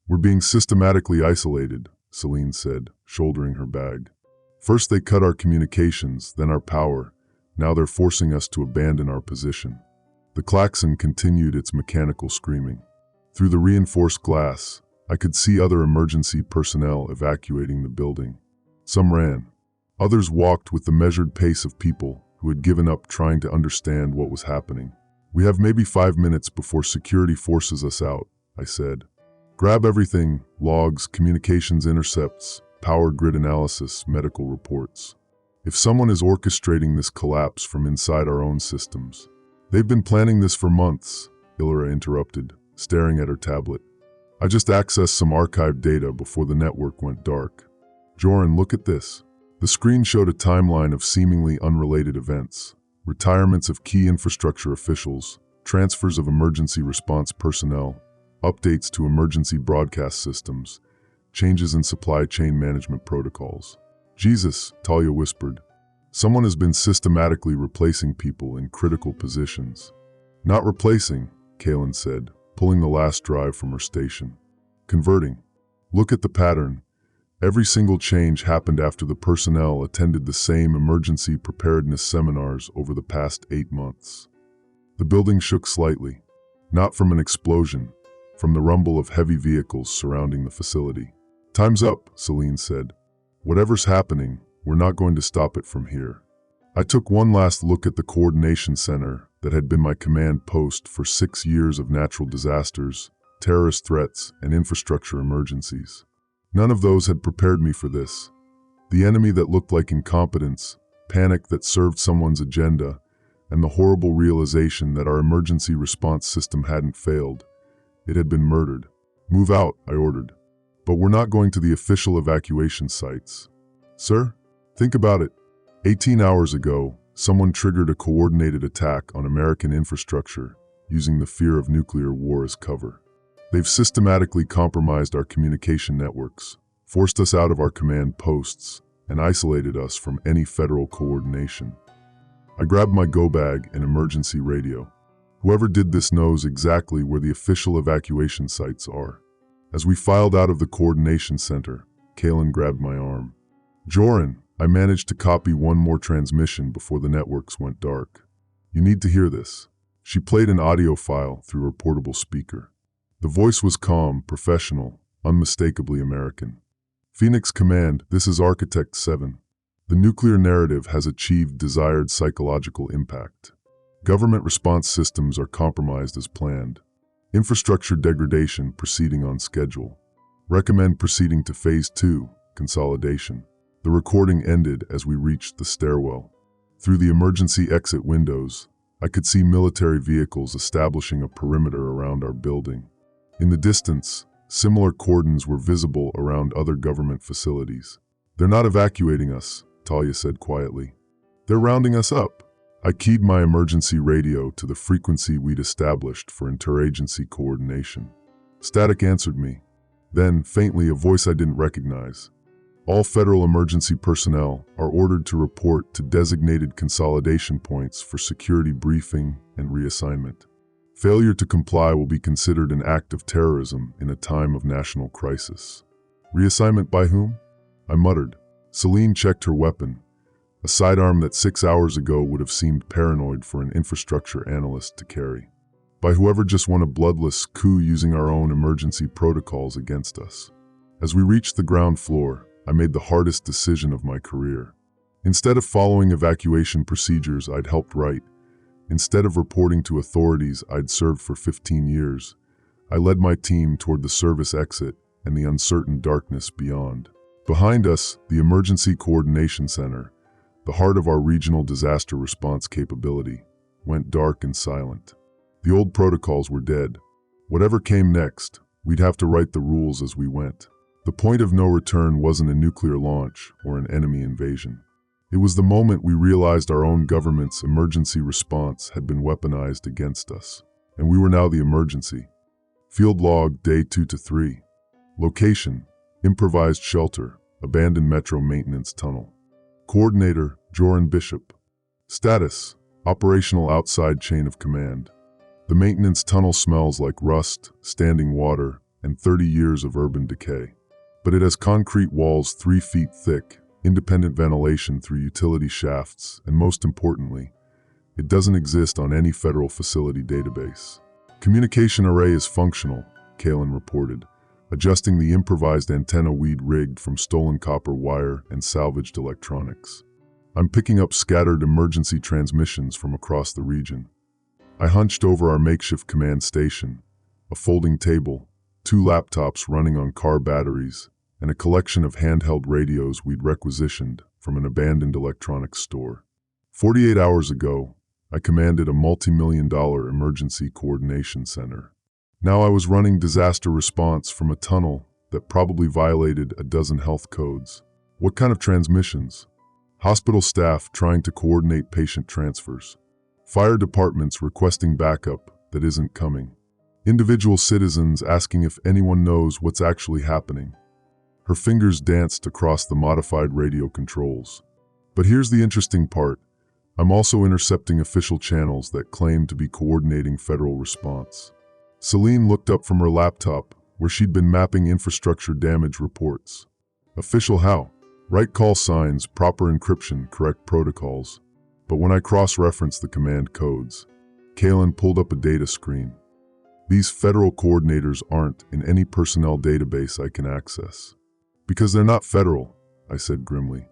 We're being systematically isolated, Celine said, shouldering her bag. First they cut our communications, then our power. Now they're forcing us to abandon our position. The klaxon continued its mechanical screaming. Through the reinforced glass, I could see other emergency personnel evacuating the building. Some ran. Others walked with the measured pace of people who had given up trying to understand what was happening. We have maybe 5 minutes before security forces us out, I said. Grab everything: logs, communications intercepts, power grid analysis, medical reports. If someone is orchestrating this collapse from inside our own systems. They've been planning this for months, Illyra interrupted, staring at her tablet. I just accessed some archived data before the network went dark. Joran, look at this. The screen showed a timeline of seemingly unrelated events. Retirements of key infrastructure officials, transfers of emergency response personnel, updates to emergency broadcast systems, changes in supply chain management protocols. Jesus, Talia whispered. Someone has been systematically replacing people in critical positions. Not replacing, Kaelin said, pulling the last drive from her station. Converting. Look at the pattern. Every single change happened after the personnel attended the same emergency preparedness seminars over the past 8 months. The building shook slightly, not from an explosion, from the rumble of heavy vehicles surrounding the facility. Time's up, Celine said. Whatever's happening, we're not going to stop it from here. I took one last look at the coordination center that had been my command post for 6 years of natural disasters, terrorist threats, and infrastructure emergencies. None of those had prepared me for this. The enemy that looked like incompetence, panic that served someone's agenda, and the horrible realization that our emergency response system hadn't failed. It had been murdered. Move out, I ordered. But we're not going to the official evacuation sites. Sir? Think about it. 18 hours ago, someone triggered a coordinated attack on American infrastructure using the fear of nuclear war as cover. They've systematically compromised our communication networks, forced us out of our command posts, and isolated us from any federal coordination. I grabbed my go bag and emergency radio. Whoever did this knows exactly where the official evacuation sites are. As we filed out of the coordination center, Kaelin grabbed my arm. Joran, I managed to copy one more transmission before the networks went dark. You need to hear this. She played an audio file through her portable speaker. The voice was calm, professional, unmistakably American. Phoenix Command, this is Architect 7. The nuclear narrative has achieved desired psychological impact. Government response systems are compromised as planned. Infrastructure degradation proceeding on schedule. Recommend proceeding to Phase 2, consolidation. The recording ended as we reached the stairwell. Through the emergency exit windows, I could see military vehicles establishing a perimeter around our building. In the distance, similar cordons were visible around other government facilities. They're not evacuating us, Talia said quietly. They're rounding us up. I keyed my emergency radio to the frequency we'd established for interagency coordination. Static answered me. Then, faintly, a voice I didn't recognize. All federal emergency personnel are ordered to report to designated consolidation points for security briefing and reassignment. Failure to comply will be considered an act of terrorism in a time of national crisis. Reassignment by whom? I muttered. Celine checked her weapon, a sidearm that 6 hours ago would have seemed paranoid for an infrastructure analyst to carry. By whoever just won a bloodless coup using our own emergency protocols against us. As we reached the ground floor, I made the hardest decision of my career. Instead of following evacuation procedures I'd helped write, instead of reporting to authorities I'd served for 15 years, I led my team toward the service exit and the uncertain darkness beyond. Behind us, the Emergency Coordination Center, the heart of our regional disaster response capability, went dark and silent. The old protocols were dead. Whatever came next, we'd have to write the rules as we went. The point of no return wasn't a nuclear launch or an enemy invasion. It was the moment we realized our own government's emergency response had been weaponized against us, and we were now the emergency. Field log, day 2 to 3. Location, improvised shelter, abandoned metro maintenance tunnel. Coordinator, Joran Bishop. Status, operational outside chain of command. The maintenance tunnel smells like rust, standing water, and 30 years of urban decay. But it has concrete walls 3 feet thick, independent ventilation through utility shafts, and most importantly, it doesn't exist on any federal facility database. Communication array is functional, Kaelin reported, adjusting the improvised antenna we'd rigged from stolen copper wire and salvaged electronics. I'm picking up scattered emergency transmissions from across the region. I hunched over our makeshift command station, a folding table, 2 laptops running on car batteries, and a collection of handheld radios we'd requisitioned from an abandoned electronics store. 48 hours ago, I commanded a multi-million-dollar emergency coordination center. Now I was running disaster response from a tunnel that probably violated a dozen health codes. What kind of transmissions? Hospital staff trying to coordinate patient transfers. Fire departments requesting backup that isn't coming. Individual citizens asking if anyone knows what's actually happening. Her fingers danced across the modified radio controls. But here's the interesting part. I'm also intercepting official channels that claim to be coordinating federal response. Celine looked up from her laptop, where she'd been mapping infrastructure damage reports. Official how? Right call signs, proper encryption, correct protocols. But when I cross-referenced the command codes, Kalen pulled up a data screen. These federal coordinators aren't in any personnel database I can access. Because they're not federal, I said grimly.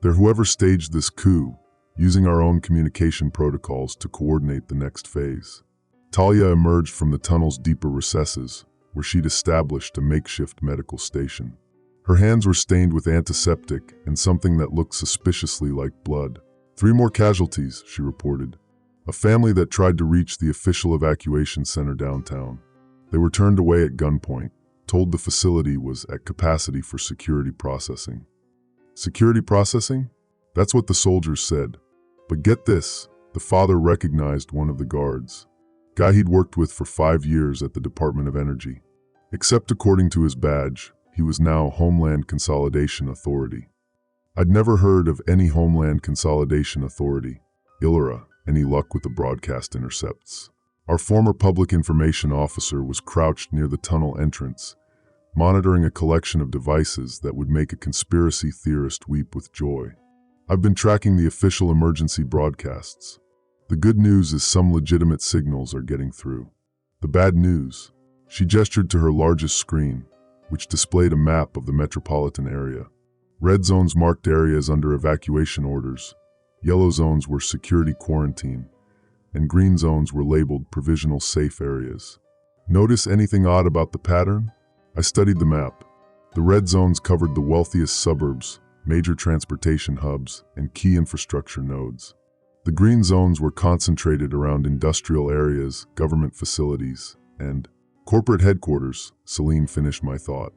They're whoever staged this coup, using our own communication protocols to coordinate the next phase. Talia emerged from the tunnel's deeper recesses, where she'd established a makeshift medical station. Her hands were stained with antiseptic and something that looked suspiciously like blood. 3 more casualties, she reported. A family that tried to reach the official evacuation center downtown. They were turned away at gunpoint, told the facility was at capacity for security processing. Security processing? That's what the soldiers said. But get this, the father recognized one of the guards. Guy he'd worked with for 5 years at the Department of Energy. Except according to his badge, he was now Homeland Consolidation Authority. I'd never heard of any Homeland Consolidation Authority. Illyra, any luck with the broadcast intercepts? Our former public information officer was crouched near the tunnel entrance, monitoring a collection of devices that would make a conspiracy theorist weep with joy. I've been tracking the official emergency broadcasts. The good news is some legitimate signals are getting through. The bad news, she gestured to her largest screen, which displayed a map of the metropolitan area. Red zones marked areas under evacuation orders, yellow zones were security quarantine, and green zones were labeled provisional safe areas. Notice anything odd about the pattern? I studied the map. The red zones covered the wealthiest suburbs, major transportation hubs, and key infrastructure nodes. The green zones were concentrated around industrial areas, government facilities, and corporate headquarters. Celine finished my thought.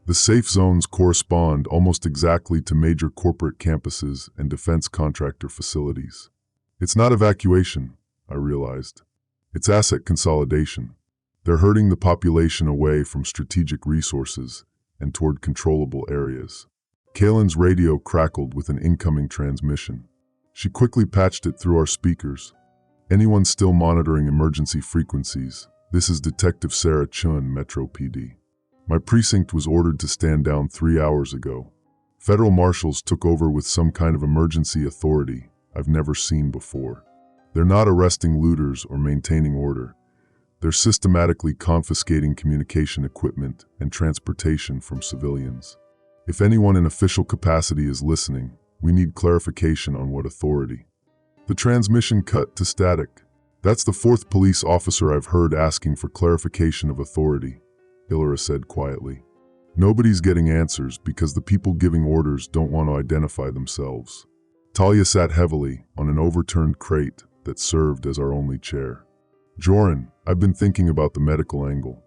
The safe zones correspond almost exactly to major corporate campuses and defense contractor facilities. It's not evacuation, I realized. It's asset consolidation. They're herding the population away from strategic resources and toward controllable areas. Kalen's radio crackled with an incoming transmission. She quickly patched it through our speakers. Anyone still monitoring emergency frequencies? This is Detective Sarah Chun, Metro PD. My precinct was ordered to stand down 3 hours ago. Federal marshals took over with some kind of emergency authority I've never seen before. They're not arresting looters or maintaining order. They're systematically confiscating communication equipment and transportation from civilians. If anyone in official capacity is listening, we need clarification on what authority. The transmission cut to static. That's the 4th police officer I've heard asking for clarification of authority, Illyra said quietly. Nobody's getting answers because the people giving orders don't want to identify themselves. Talia sat heavily on an overturned crate that served as our only chair. Joran, I've been thinking about the medical angle.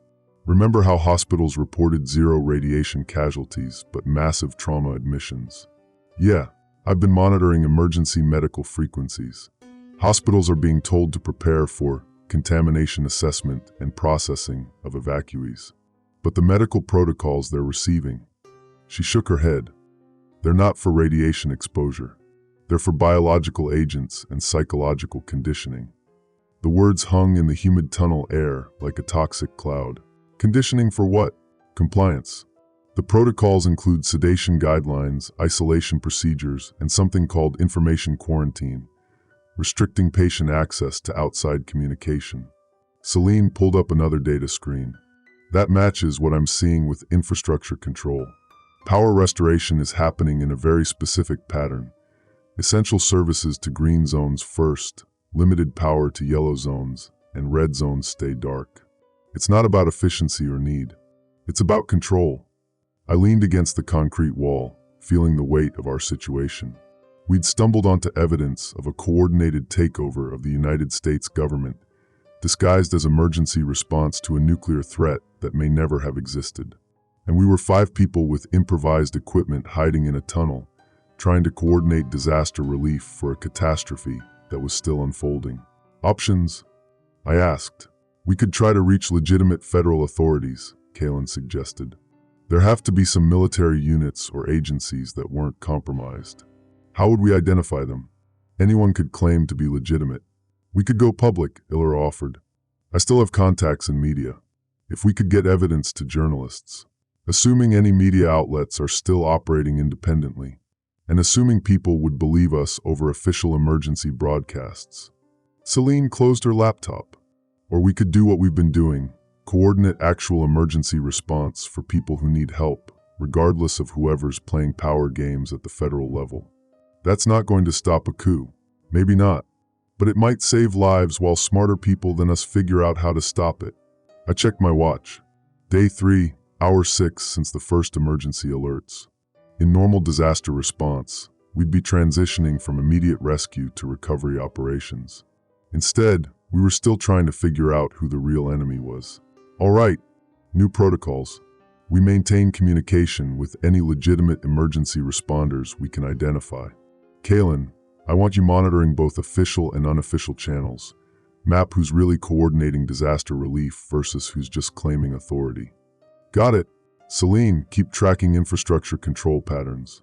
Remember how hospitals reported 0 radiation casualties but massive trauma admissions? Yeah, I've been monitoring emergency medical frequencies. Hospitals are being told to prepare for contamination assessment and processing of evacuees. But the medical protocols they're receiving, she shook her head. They're not for radiation exposure. They're for biological agents and psychological conditioning. The words hung in the humid tunnel air like a toxic cloud. Conditioning for what? Compliance. The protocols include sedation guidelines, isolation procedures, and something called information quarantine, restricting patient access to outside communication. Celine pulled up another data screen. That matches what I'm seeing with infrastructure control. Power restoration is happening in a very specific pattern. Essential services to green zones first, limited power to yellow zones, and red zones stay dark. It's not about efficiency or need. It's about control. I leaned against the concrete wall, feeling the weight of our situation. We'd stumbled onto evidence of a coordinated takeover of the United States government, disguised as emergency response to a nuclear threat that may never have existed. And we were 5 people with improvised equipment hiding in a tunnel, trying to coordinate disaster relief for a catastrophe that was still unfolding. Options? I asked. We could try to reach legitimate federal authorities, Kalen suggested. There have to be some military units or agencies that weren't compromised. How would we identify them? Anyone could claim to be legitimate. We could go public, Iller offered. I still have contacts in media. If we could get evidence to journalists, assuming any media outlets are still operating independently, and assuming people would believe us over official emergency broadcasts. Celine closed her laptop. Or we could do what we've been doing, coordinate actual emergency response for people who need help, regardless of whoever's playing power games at the federal level. That's not going to stop a coup. Maybe not. But it might save lives while smarter people than us figure out how to stop it. I checked my watch. Day 3, hour 6 since the first emergency alerts. In normal disaster response, we'd be transitioning from immediate rescue to recovery operations. Instead, we were still trying to figure out who the real enemy was. All right, new protocols. We maintain communication with any legitimate emergency responders we can identify. Kalen, I want you monitoring both official and unofficial channels. Map who's really coordinating disaster relief versus who's just claiming authority. Got it. Celine, keep tracking infrastructure control patterns.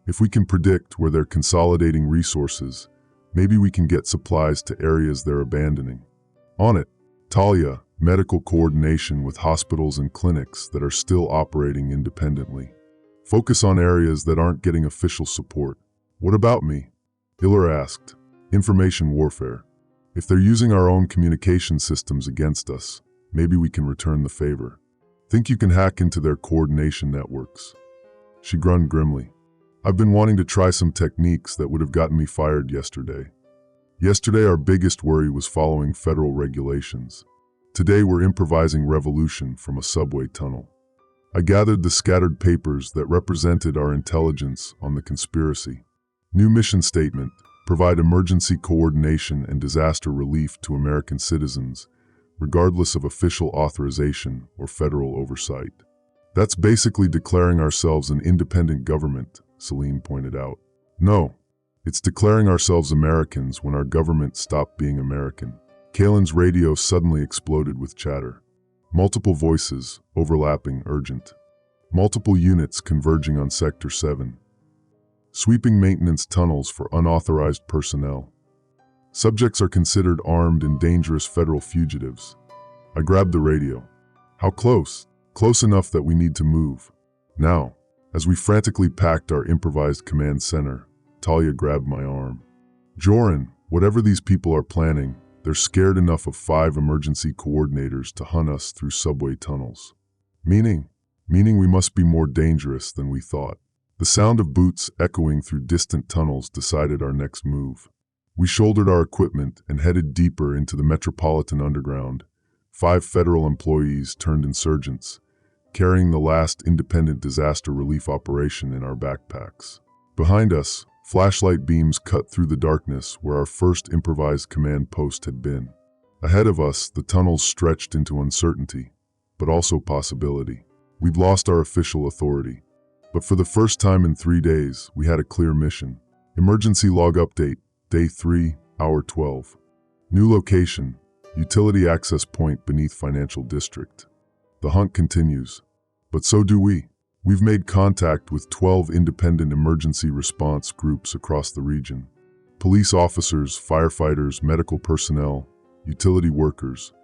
If we can predict where they're consolidating resources, maybe we can get supplies to areas they're abandoning. On it. Talia, medical coordination with hospitals and clinics that are still operating independently. Focus on areas that aren't getting official support. What about me? Iller asked. Information warfare. If they're using our own communication systems against us, maybe we can return the favor. Think you can hack into their coordination networks? She grinned grimly. I've been wanting to try some techniques that would have gotten me fired yesterday. Yesterday, our biggest worry was following federal regulations. Today, we're improvising revolution from a subway tunnel. I gathered the scattered papers that represented our intelligence on the conspiracy. New mission statement: provide emergency coordination and disaster relief to American citizens, regardless of official authorization or federal oversight. That's basically declaring ourselves an independent government, Celine pointed out. No, it's declaring ourselves Americans when our government stopped being American. Kalen's radio suddenly exploded with chatter. Multiple voices, overlapping, urgent. Multiple units converging on Sector 7. Sweeping maintenance tunnels for unauthorized personnel. Subjects are considered armed and dangerous federal fugitives. I grabbed the radio. How close? Close enough that we need to move. Now. As we frantically packed our improvised command center, Talia grabbed my arm. Joran, whatever these people are planning, they're scared enough of 5 emergency coordinators to hunt us through subway tunnels. Meaning we must be more dangerous than we thought. The sound of boots echoing through distant tunnels decided our next move. We shouldered our equipment and headed deeper into the Metropolitan Underground. 5 federal employees turned insurgents, carrying the last independent disaster relief operation in our backpacks. Behind us, flashlight beams cut through the darkness where our first improvised command post had been. Ahead of us, the tunnels stretched into uncertainty, but also possibility. We'd lost our official authority. But for the first time in 3 days, we had a clear mission. Emergency log update, day 3, hour 12. New location, utility access point beneath financial district. The hunt continues, but so do we. We've made contact with 12 independent emergency response groups across the region. Police officers, firefighters, medical personnel, utility workers,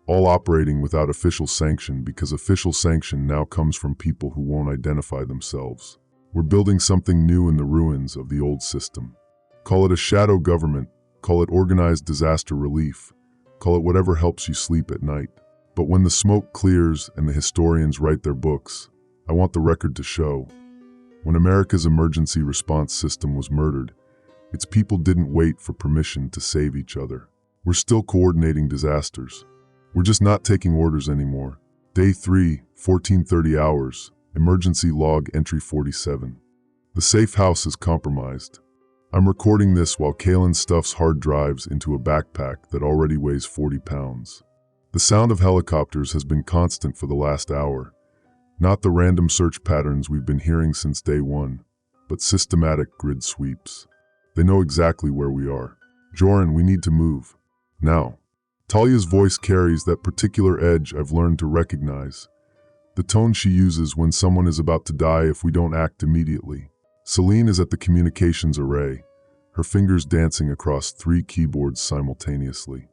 all operating without official sanction because official sanction now comes from people who won't identify themselves. We're building something new in the ruins of the old system. Call it a shadow government, call it organized disaster relief, call it whatever helps you sleep at night. But when the smoke clears and the historians write their books, I want the record to show. When America's emergency response system was murdered, its people didn't wait for permission to save each other. We're still coordinating disasters. We're just not taking orders anymore. Day 3, 14:30 hours. Emergency log entry 47. The safe house is compromised. I'm recording this while Kaylin stuffs hard drives into a backpack that already weighs 40 pounds. The sound of helicopters has been constant for the last hour. Not the random search patterns we've been hearing since day 1, but systematic grid sweeps. They know exactly where we are. Joran, we need to move. Now. Talia's voice carries that particular edge I've learned to recognize. The tone she uses when someone is about to die if we don't act immediately. Celine is at the communications array, her fingers dancing across 3 keyboards simultaneously.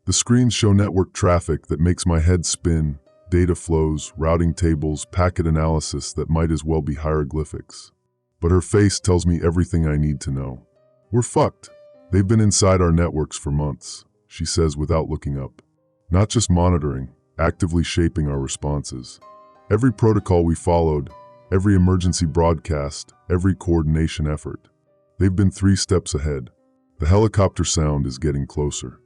The screens show network traffic that makes my head spin, data flows, routing tables, packet analysis that might as well be hieroglyphics. But her face tells me everything I need to know. We're fucked. They've been inside our networks for months, she says without looking up. Not just monitoring, actively shaping our responses. Every protocol we followed, every emergency broadcast, every coordination effort. They've been 3 steps ahead. The helicopter sound is getting closer.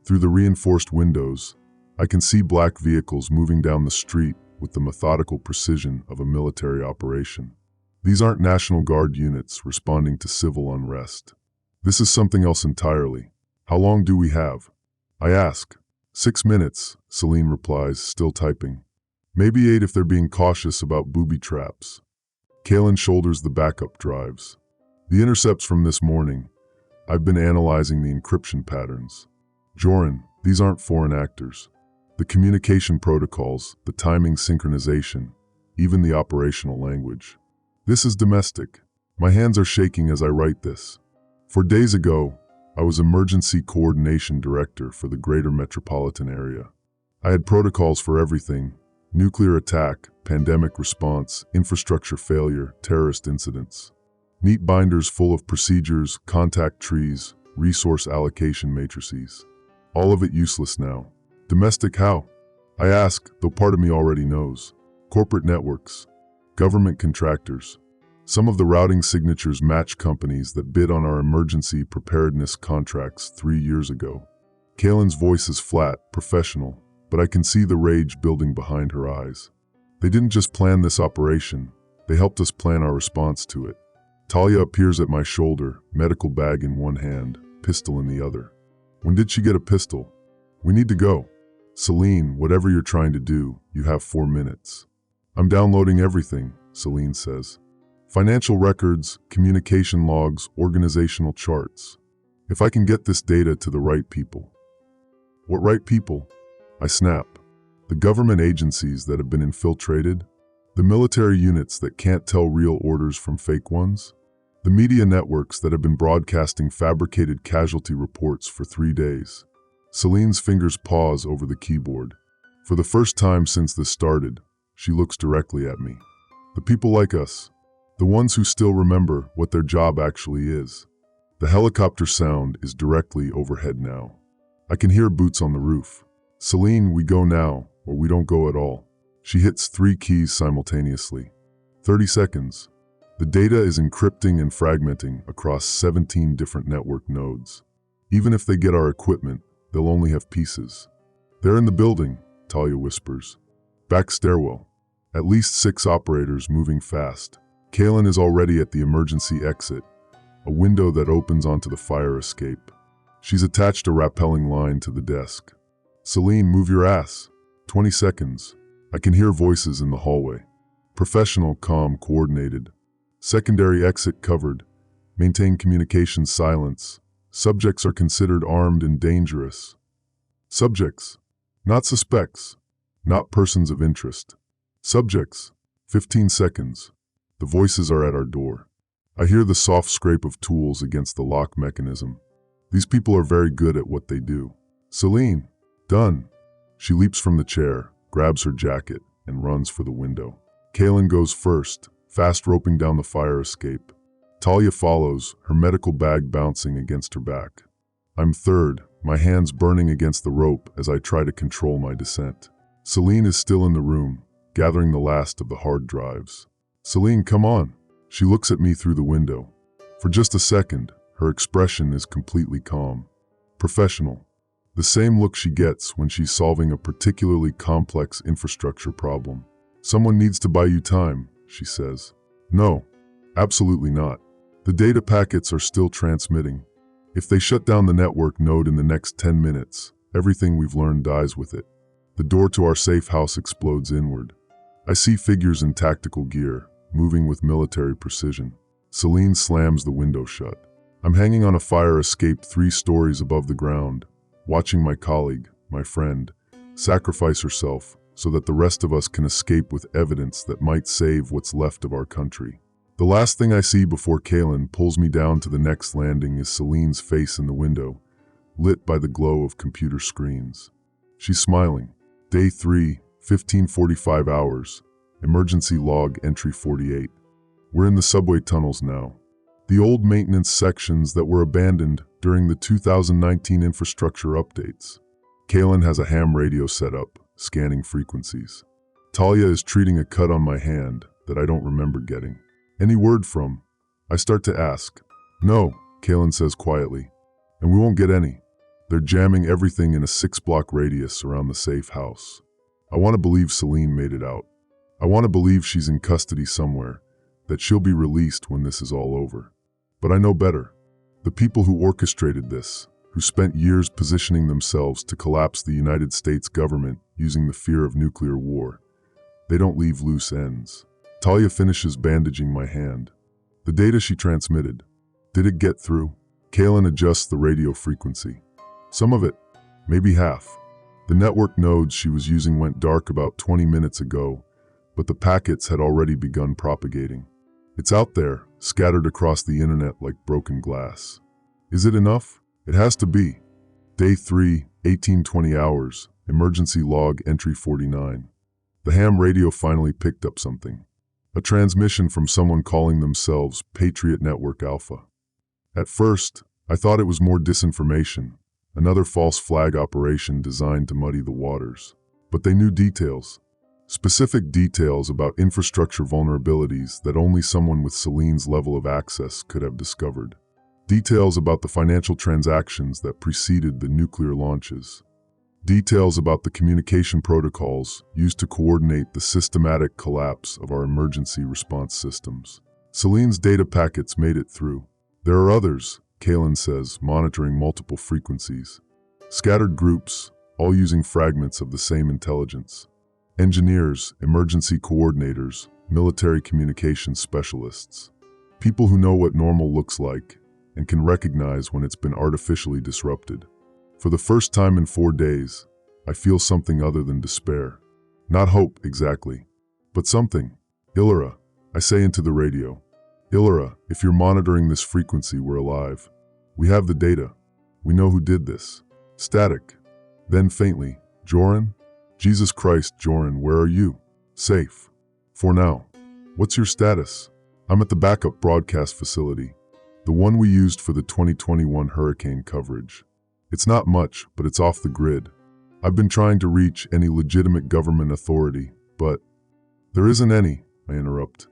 Through the reinforced windows, I can see black vehicles moving down the street with the methodical precision of a military operation. These aren't National Guard units responding to civil unrest. This is something else entirely. How long do we have? I ask. 6 minutes, Celine replies, still typing. Maybe 8 if they're being cautious about booby traps. Kaylin shoulders the backup drives. The intercepts from this morning. I've been analyzing the encryption patterns. Joran, these aren't foreign actors. The communication protocols, the timing synchronization, even the operational language. This is domestic. My hands are shaking as I write this. 4 days ago, I was Emergency Coordination Director for the greater metropolitan area. I had protocols for everything: nuclear attack, pandemic response, infrastructure failure, terrorist incidents. Neat binders full of procedures, contact trees, resource allocation matrices. All of it useless now. Domestic how? I ask, though part of me already knows. Corporate networks. Government contractors. Some of the routing signatures match companies that bid on our emergency preparedness contracts 3 years ago. Kaylin's voice is flat, professional, but I can see the rage building behind her eyes. They didn't just plan this operation, they helped us plan our response to it. Talia appears at my shoulder, medical bag in one hand, pistol in the other. When did she get a pistol? We need to go. Celine, whatever you're trying to do, you have 4 minutes. I'm downloading everything, Celine says. Financial records, communication logs, organizational charts. If I can get this data to the right people. What right people? I snap. The government agencies that have been infiltrated? The military units that can't tell real orders from fake ones? The media networks that have been broadcasting fabricated casualty reports for 3 days? Celine's fingers pause over the keyboard. For the first time since this started, she looks directly at me. The people like us. The ones who still remember what their job actually is. The helicopter sound is directly overhead now. I can hear boots on the roof. Celine, we go now, or we don't go at all. She hits 3 keys simultaneously. 30 seconds. The data is encrypting and fragmenting across 17 different network nodes. Even if they get our equipment, they'll only have pieces. They're in the building, Talia whispers. Back stairwell. At least 6 operators moving fast. Kaylin is already at the emergency exit, a window that opens onto the fire escape. She's attached a rappelling line to the desk. Celine, move your ass. 20 seconds. I can hear voices in the hallway. Professional, calm, coordinated. Secondary exit covered. Maintain communication silence. Subjects are considered armed and dangerous. Subjects, not suspects, not persons of interest. Subjects, 15 seconds. The voices are at our door. I hear the soft scrape of tools against the lock mechanism. These people are very good at what they do. Celine, done. She leaps from the chair, grabs her jacket, and runs for the window. Kaylin goes first, fast roping down the fire escape. Talia follows, her medical bag bouncing against her back. I'm third, my hands burning against the rope as I try to control my descent. Celine is still in the room, gathering the last of the hard drives. Celine, come on. She looks at me through the window. For just a second, her expression is completely calm. Professional. The same look she gets when she's solving a particularly complex infrastructure problem. Someone needs to buy you time, she says. No, absolutely not. The data packets are still transmitting. If they shut down the network node in the next 10 minutes, everything we've learned dies with it. The door to our safe house explodes inward. I see figures in tactical gear, moving with military precision. Celine slams the window shut. I'm hanging on a fire escape 3 stories above the ground, watching my colleague, my friend, sacrifice herself so that the rest of us can escape with evidence that might save what's left of our country. The last thing I see before Kaylin pulls me down to the next landing is Celine's face in the window, lit by the glow of computer screens. She's smiling. Day 3, 15:45 hours. Emergency log entry 48. We're in the subway tunnels now. The old maintenance sections that were abandoned during the 2019 infrastructure updates. Kaylin has a ham radio set up, scanning frequencies. Talia is treating a cut on my hand that I don't remember getting. Any word from? I start to ask. No, Kaylin says quietly. And we won't get any. They're jamming everything in a 6-block radius around the safe house. I want to believe Celine made it out. I want to believe she's in custody somewhere, that she'll be released when this is all over. But I know better. The people who orchestrated this, who spent years positioning themselves to collapse the United States government using the fear of nuclear war, they don't leave loose ends. Talia finishes bandaging my hand. The data she transmitted, did it get through? Kaylin adjusts the radio frequency. Some of it, maybe half. The network nodes she was using went dark about 20 minutes ago, but the packets had already begun propagating. It's out there, scattered across the internet like broken glass. Is it enough? It has to be. Day 3, 18:20 hours, emergency log entry 49. The ham radio finally picked up something. A transmission from someone calling themselves Patriot Network Alpha. At first, I thought it was more disinformation, another false flag operation designed to muddy the waters. But they knew details. Specific details about infrastructure vulnerabilities that only someone with Celine's level of access could have discovered. Details about the financial transactions that preceded the nuclear launches. Details about the communication protocols used to coordinate the systematic collapse of our emergency response systems. Celine's data packets made it through. There are others, Kaylin says, monitoring multiple frequencies. Scattered groups, all using fragments of the same intelligence. Engineers, emergency coordinators, military communications specialists. People who know what normal looks like and can recognize when it's been artificially disrupted. For the first time in 4 days, I feel something other than despair. Not hope, exactly, but something. Illyra, I say into the radio. Illyra, if you're monitoring this frequency, we're alive. We have the data. We know who did this. Static. Then faintly, Joran? Jesus Christ, Joran, where are you? Safe. For now. What's your status? I'm at the backup broadcast facility, the one we used for the 2021 hurricane coverage. It's not much, but it's off the grid. I've been trying to reach any legitimate government authority, but there isn't any, I interrupt.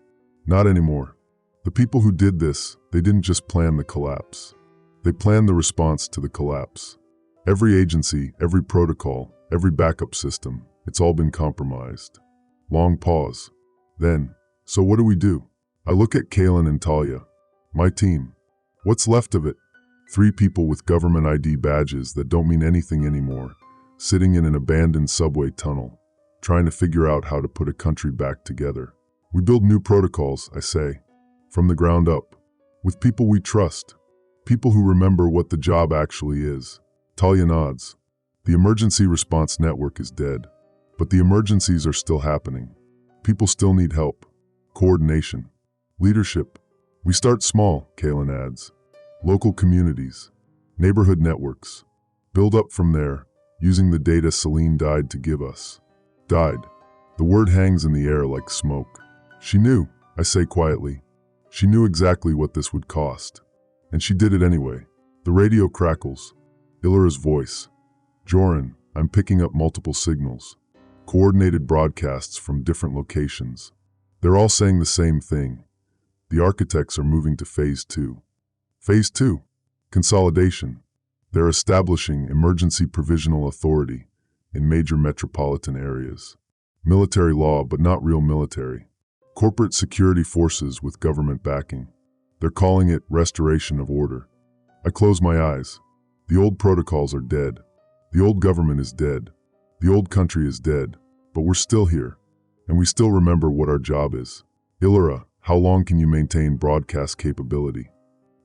Not anymore. The people who did this, they didn't just plan the collapse. They planned the response to the collapse. Every agency, every protocol, every backup system, it's all been compromised. Long pause. Then, so what do? I look at Kaylin and Talia. My team. What's left of it? 3 people with government ID badges that don't mean anything anymore, sitting in an abandoned subway tunnel, trying to figure out how to put a country back together. We build new protocols, I say, from the ground up, with people we trust, people who remember what the job actually is. Talia nods. The emergency response network is dead, but the emergencies are still happening. People still need help, coordination, leadership. We start small, Kaylin adds. Local communities, neighborhood networks. Build up from there, using the data Celine died to give us. Died. The word hangs in the air like smoke. She knew, I say quietly. She knew exactly what this would cost. And she did it anyway. The radio crackles. Illyra's voice. Joran, I'm picking up multiple signals. Coordinated broadcasts from different locations. They're all saying the same thing. The architects are moving to phase 2. Phase 2. Consolidation. They're establishing emergency provisional authority in major metropolitan areas. Military law, but not real military. Corporate security forces with government backing. They're calling it restoration of order. I close my eyes. The old protocols are dead. The old government is dead. The old country is dead. But we're still here. And we still remember what our job is. Illyra, how long can you maintain broadcast capability?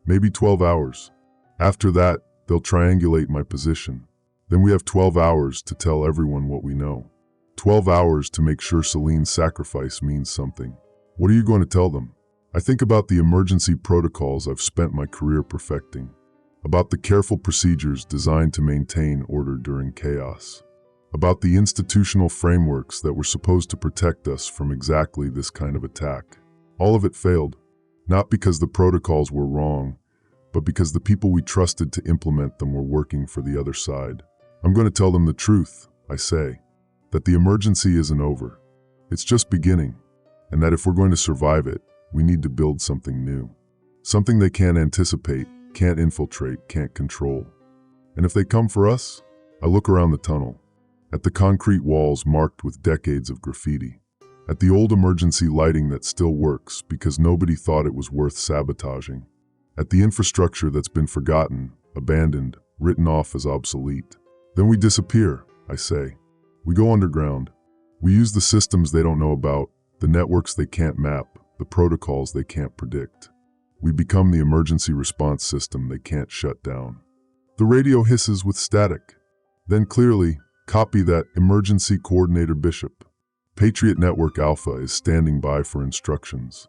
Maybe 12 hours. After that, they'll triangulate my position. Then we have 12 hours to tell everyone what we know. 12 hours to make sure Celine's sacrifice means something. What are you going to tell them? I think about the emergency protocols I've spent my career perfecting. About the careful procedures designed to maintain order during chaos. About the institutional frameworks that were supposed to protect us from exactly this kind of attack. All of it failed, not because the protocols were wrong, but because the people we trusted to implement them were working for the other side. I'm going to tell them the truth, I say, that the emergency isn't over. It's just beginning, and that if we're going to survive it, we need to build something new. Something they can't anticipate, can't infiltrate, can't control. And if they come for us, I look around the tunnel, at the concrete walls marked with decades of graffiti, at the old emergency lighting that still works because nobody thought it was worth sabotaging, at the infrastructure that's been forgotten, abandoned, written off as obsolete. Then we disappear, I say. We go underground. We use the systems they don't know about, the networks they can't map, the protocols they can't predict. We become the emergency response system they can't shut down. The radio hisses with static. Then clearly, copy that, Emergency Coordinator Bishop. Patriot Network Alpha is standing by for instructions.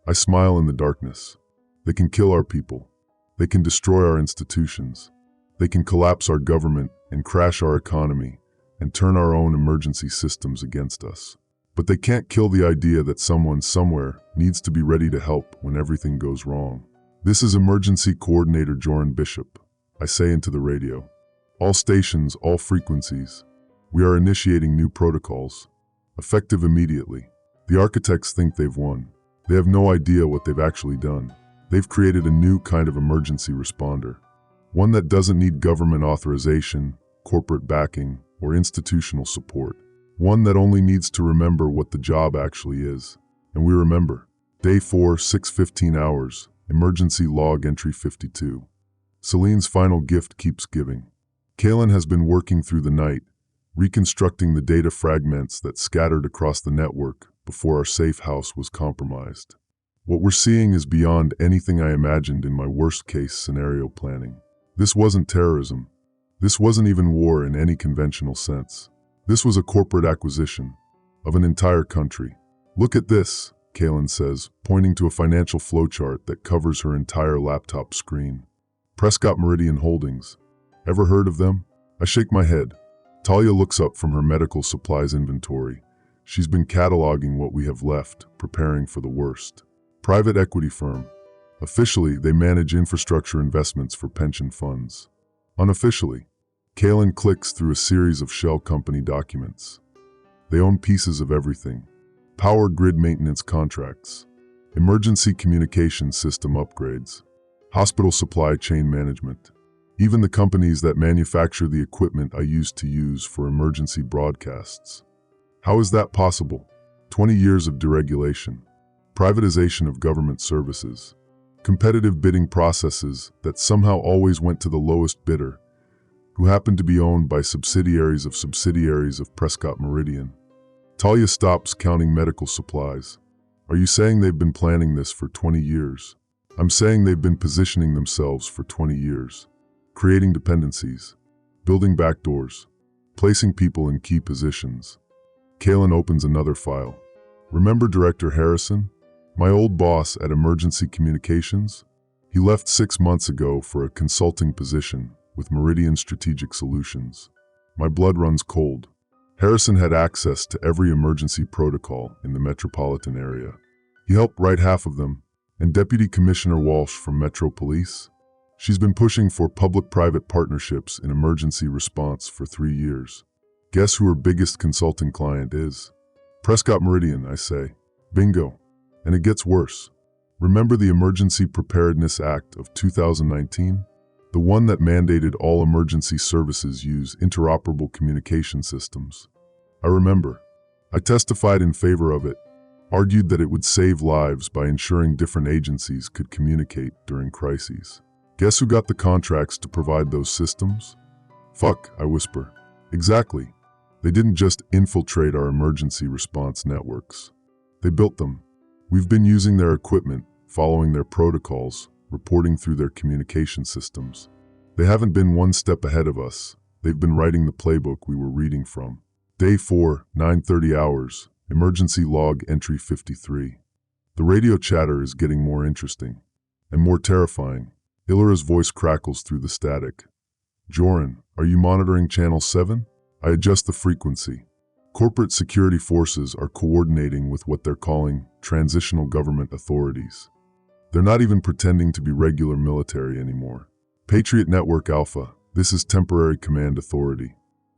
I smile in the darkness. They can kill our people. They can destroy our institutions. They can collapse our government and crash our economy and turn our own emergency systems against us. But they can't kill the idea that someone somewhere needs to be ready to help when everything goes wrong. This is Emergency Coordinator Joran Bishop, I say into the radio. All stations, all frequencies. We are initiating new protocols, effective immediately. The architects think they've won. They have no idea what they've actually done. They've created a new kind of emergency responder. One that doesn't need government authorization, corporate backing, or institutional support. One that only needs to remember what the job actually is. And we remember. Day 4, 6:15 hours, emergency log entry 52. Celine's final gift keeps giving. Kaylin has been working through the night, reconstructing the data fragments that scattered across the network before our safe house was compromised. What we're seeing is beyond anything I imagined in my worst-case scenario planning. This wasn't terrorism. This wasn't even war in any conventional sense. This was a corporate acquisition of an entire country. Look at this, Kaylin says, pointing to a financial flowchart that covers her entire laptop screen. Prescott Meridian Holdings. Ever heard of them? I shake my head. Talia looks up from her medical supplies inventory. She's been cataloging what we have left, preparing for the worst. Private equity firm. Officially, they manage infrastructure investments for pension funds. Unofficially, Kaylin clicks through a series of shell company documents. They own pieces of everything. Power grid maintenance contracts, emergency communication system upgrades, hospital supply chain management, even the companies that manufacture the equipment I used to use for emergency broadcasts. How is that possible? 20 years of deregulation, privatization of government services, competitive bidding processes that somehow always went to the lowest bidder, who happened to be owned by subsidiaries of Prescott Meridian. Talia stops counting medical supplies. Are you saying they've been planning this for 20 years? I'm saying they've been positioning themselves for 20 years. Creating dependencies, building backdoors, placing people in key positions. Kaylin opens another file. Remember Director Harrison? My old boss at Emergency Communications? He left 6 months ago for a consulting position with Meridian Strategic Solutions. My blood runs cold. Harrison had access to every emergency protocol in the metropolitan area. He helped write half of them, and Deputy Commissioner Walsh from Metro Police? She's been pushing for public-private partnerships in emergency response for 3 years. Guess who her biggest consulting client is? Prescott Meridian, I say. Bingo. And it gets worse. Remember the Emergency Preparedness Act of 2019? The one that mandated all emergency services use interoperable communication systems. I remember. I testified in favor of it, argued that it would save lives by ensuring different agencies could communicate during crises. Guess who got the contracts to provide those systems? Fuck, I whisper. Exactly. They didn't just infiltrate our emergency response networks. They built them. We've been using their equipment, following their protocols, reporting through their communication systems. They haven't been one step ahead of us. They've been writing the playbook we were reading from. Day 4, 9:30 hours, emergency log entry 53. The radio chatter is getting more interesting and more terrifying. Ilara's voice crackles through the static. Joran, are you monitoring channel 7? I adjust the frequency. Corporate security forces are coordinating with what they're calling transitional government authorities. They're not even pretending to be regular military anymore. Patriot Network Alpha, this is temporary command authority.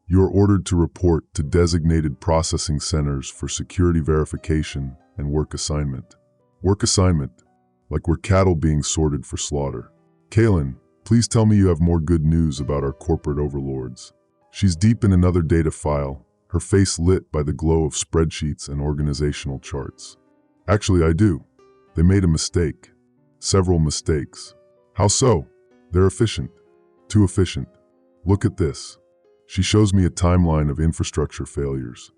You are ordered to report to designated processing centers for security verification and work assignment. Work assignment, like we're cattle being sorted for slaughter. Kaylin, please tell me you have more good news about our corporate overlords. She's deep in another data file, her face lit by the glow of spreadsheets and organizational charts. Actually, I do. They made a mistake. Several mistakes. How so? They're efficient. Too efficient. Look at this. She shows me a timeline of infrastructure failures.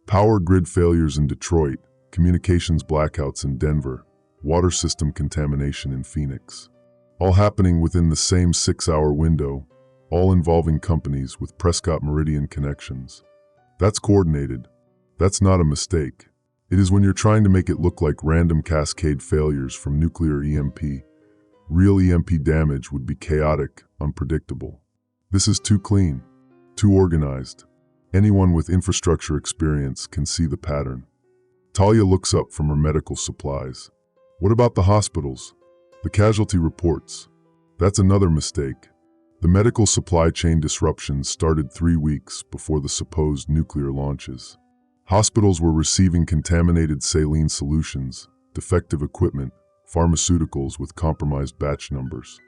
Power grid failures in Detroit, communications blackouts in Denver, water system contamination in Phoenix. All happening within the same 6-hour window, all involving companies with Prescott Meridian connections. That's coordinated. That's not a mistake. It is when you're trying to make it look like random cascade failures from nuclear EMP. Real EMP damage would be chaotic, unpredictable. This is too clean. Too organized. Anyone with infrastructure experience can see the pattern. Talia looks up from her medical supplies. What about the hospitals? The casualty reports. That's another mistake. The medical supply chain disruptions started 3 weeks before the supposed nuclear launches. Hospitals were receiving contaminated saline solutions, defective equipment, pharmaceuticals with compromised batch numbers.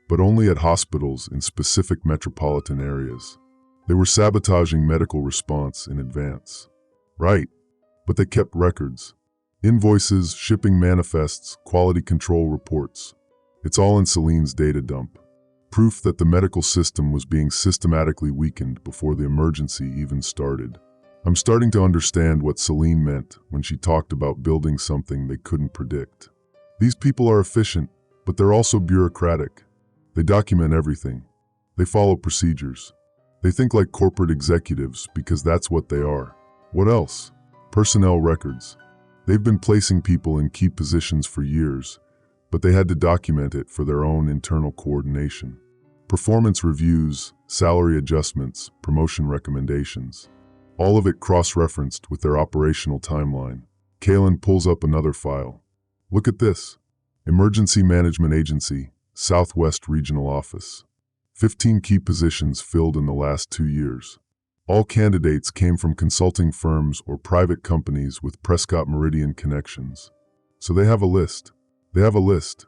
But only at hospitals in specific metropolitan areas. They were sabotaging medical response in advance. Right, but they kept records. Invoices, shipping manifests, quality control reports. It's all in Celine's data dump. Proof that the medical system was being systematically weakened before the emergency even started. I'm starting to understand what Celine meant when she talked about building something they couldn't predict. These people are efficient, but they're also bureaucratic. They document everything. They follow procedures. They think like corporate executives because that's what they are. What else? Personnel records. They've been placing people in key positions for years, but they had to document it for their own internal coordination. Performance reviews, salary adjustments, promotion recommendations. All of it cross-referenced with their operational timeline. Kaylin pulls up another file. Look at this. Emergency Management Agency, Southwest Regional Office. 15 key positions filled in the last 2 years. All candidates came from consulting firms or private companies with Prescott Meridian connections. So they have a list. They have a list.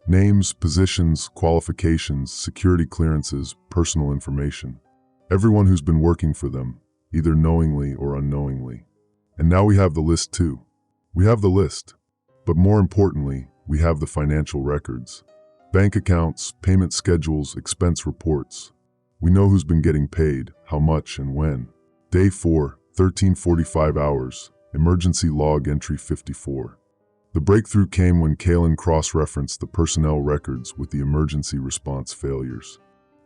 Names, positions, qualifications, security clearances, personal information. Everyone who's been working for them, either knowingly or unknowingly. And now we have the list too. We have the list. But more importantly, we have the financial records. Bank accounts, payment schedules, expense reports. We know who's been getting paid, how much and when. Day 4, 13:45 hours, emergency log entry 54. The breakthrough came when Kaylin cross-referenced the personnel records with the emergency response failures.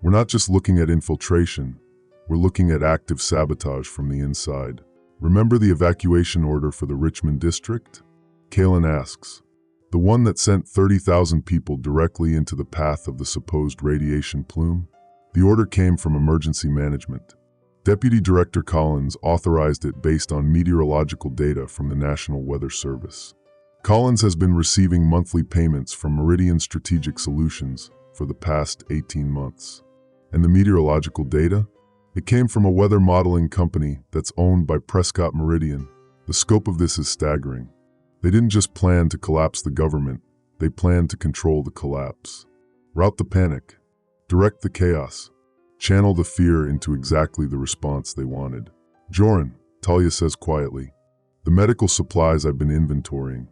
We're not just looking at infiltration, we're looking at active sabotage from the inside. Remember the evacuation order for the Richmond district? Kaylin asks. The one that sent 30,000 people directly into the path of the supposed radiation plume? The order came from emergency management. Deputy Director Collins authorized it based on meteorological data from the National Weather Service. Collins has been receiving monthly payments from Meridian Strategic Solutions for the past 18 months. And the meteorological data? It came from a weather modeling company that's owned by Prescott Meridian. The scope of this is staggering. They didn't just plan to collapse the government, they planned to control the collapse. Route the panic. direct the chaos, channel the fear into exactly the response they wanted. Joran, Talia says quietly, the medical supplies I've been inventorying.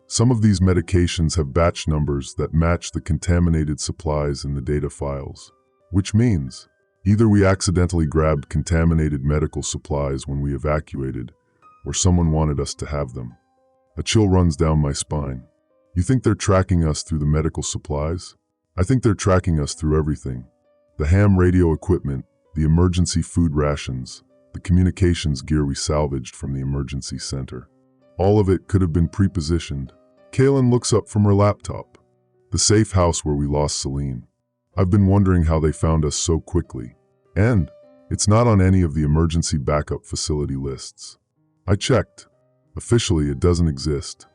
Some of these medications have batch numbers that match the contaminated supplies in the data files. Which means, either we accidentally grabbed contaminated medical supplies when we evacuated, or someone wanted us to have them. A chill runs down my spine. You think they're tracking us through the medical supplies? I think they're tracking us through everything. The ham radio equipment, the emergency food rations, the communications gear we salvaged from the emergency center. All of it could have been pre-positioned. Kaylin looks up from her laptop. The safe house where we lost Celine. I've been wondering how they found us so quickly. And it's not on any of the emergency backup facility lists. I checked. Officially, it doesn't exist.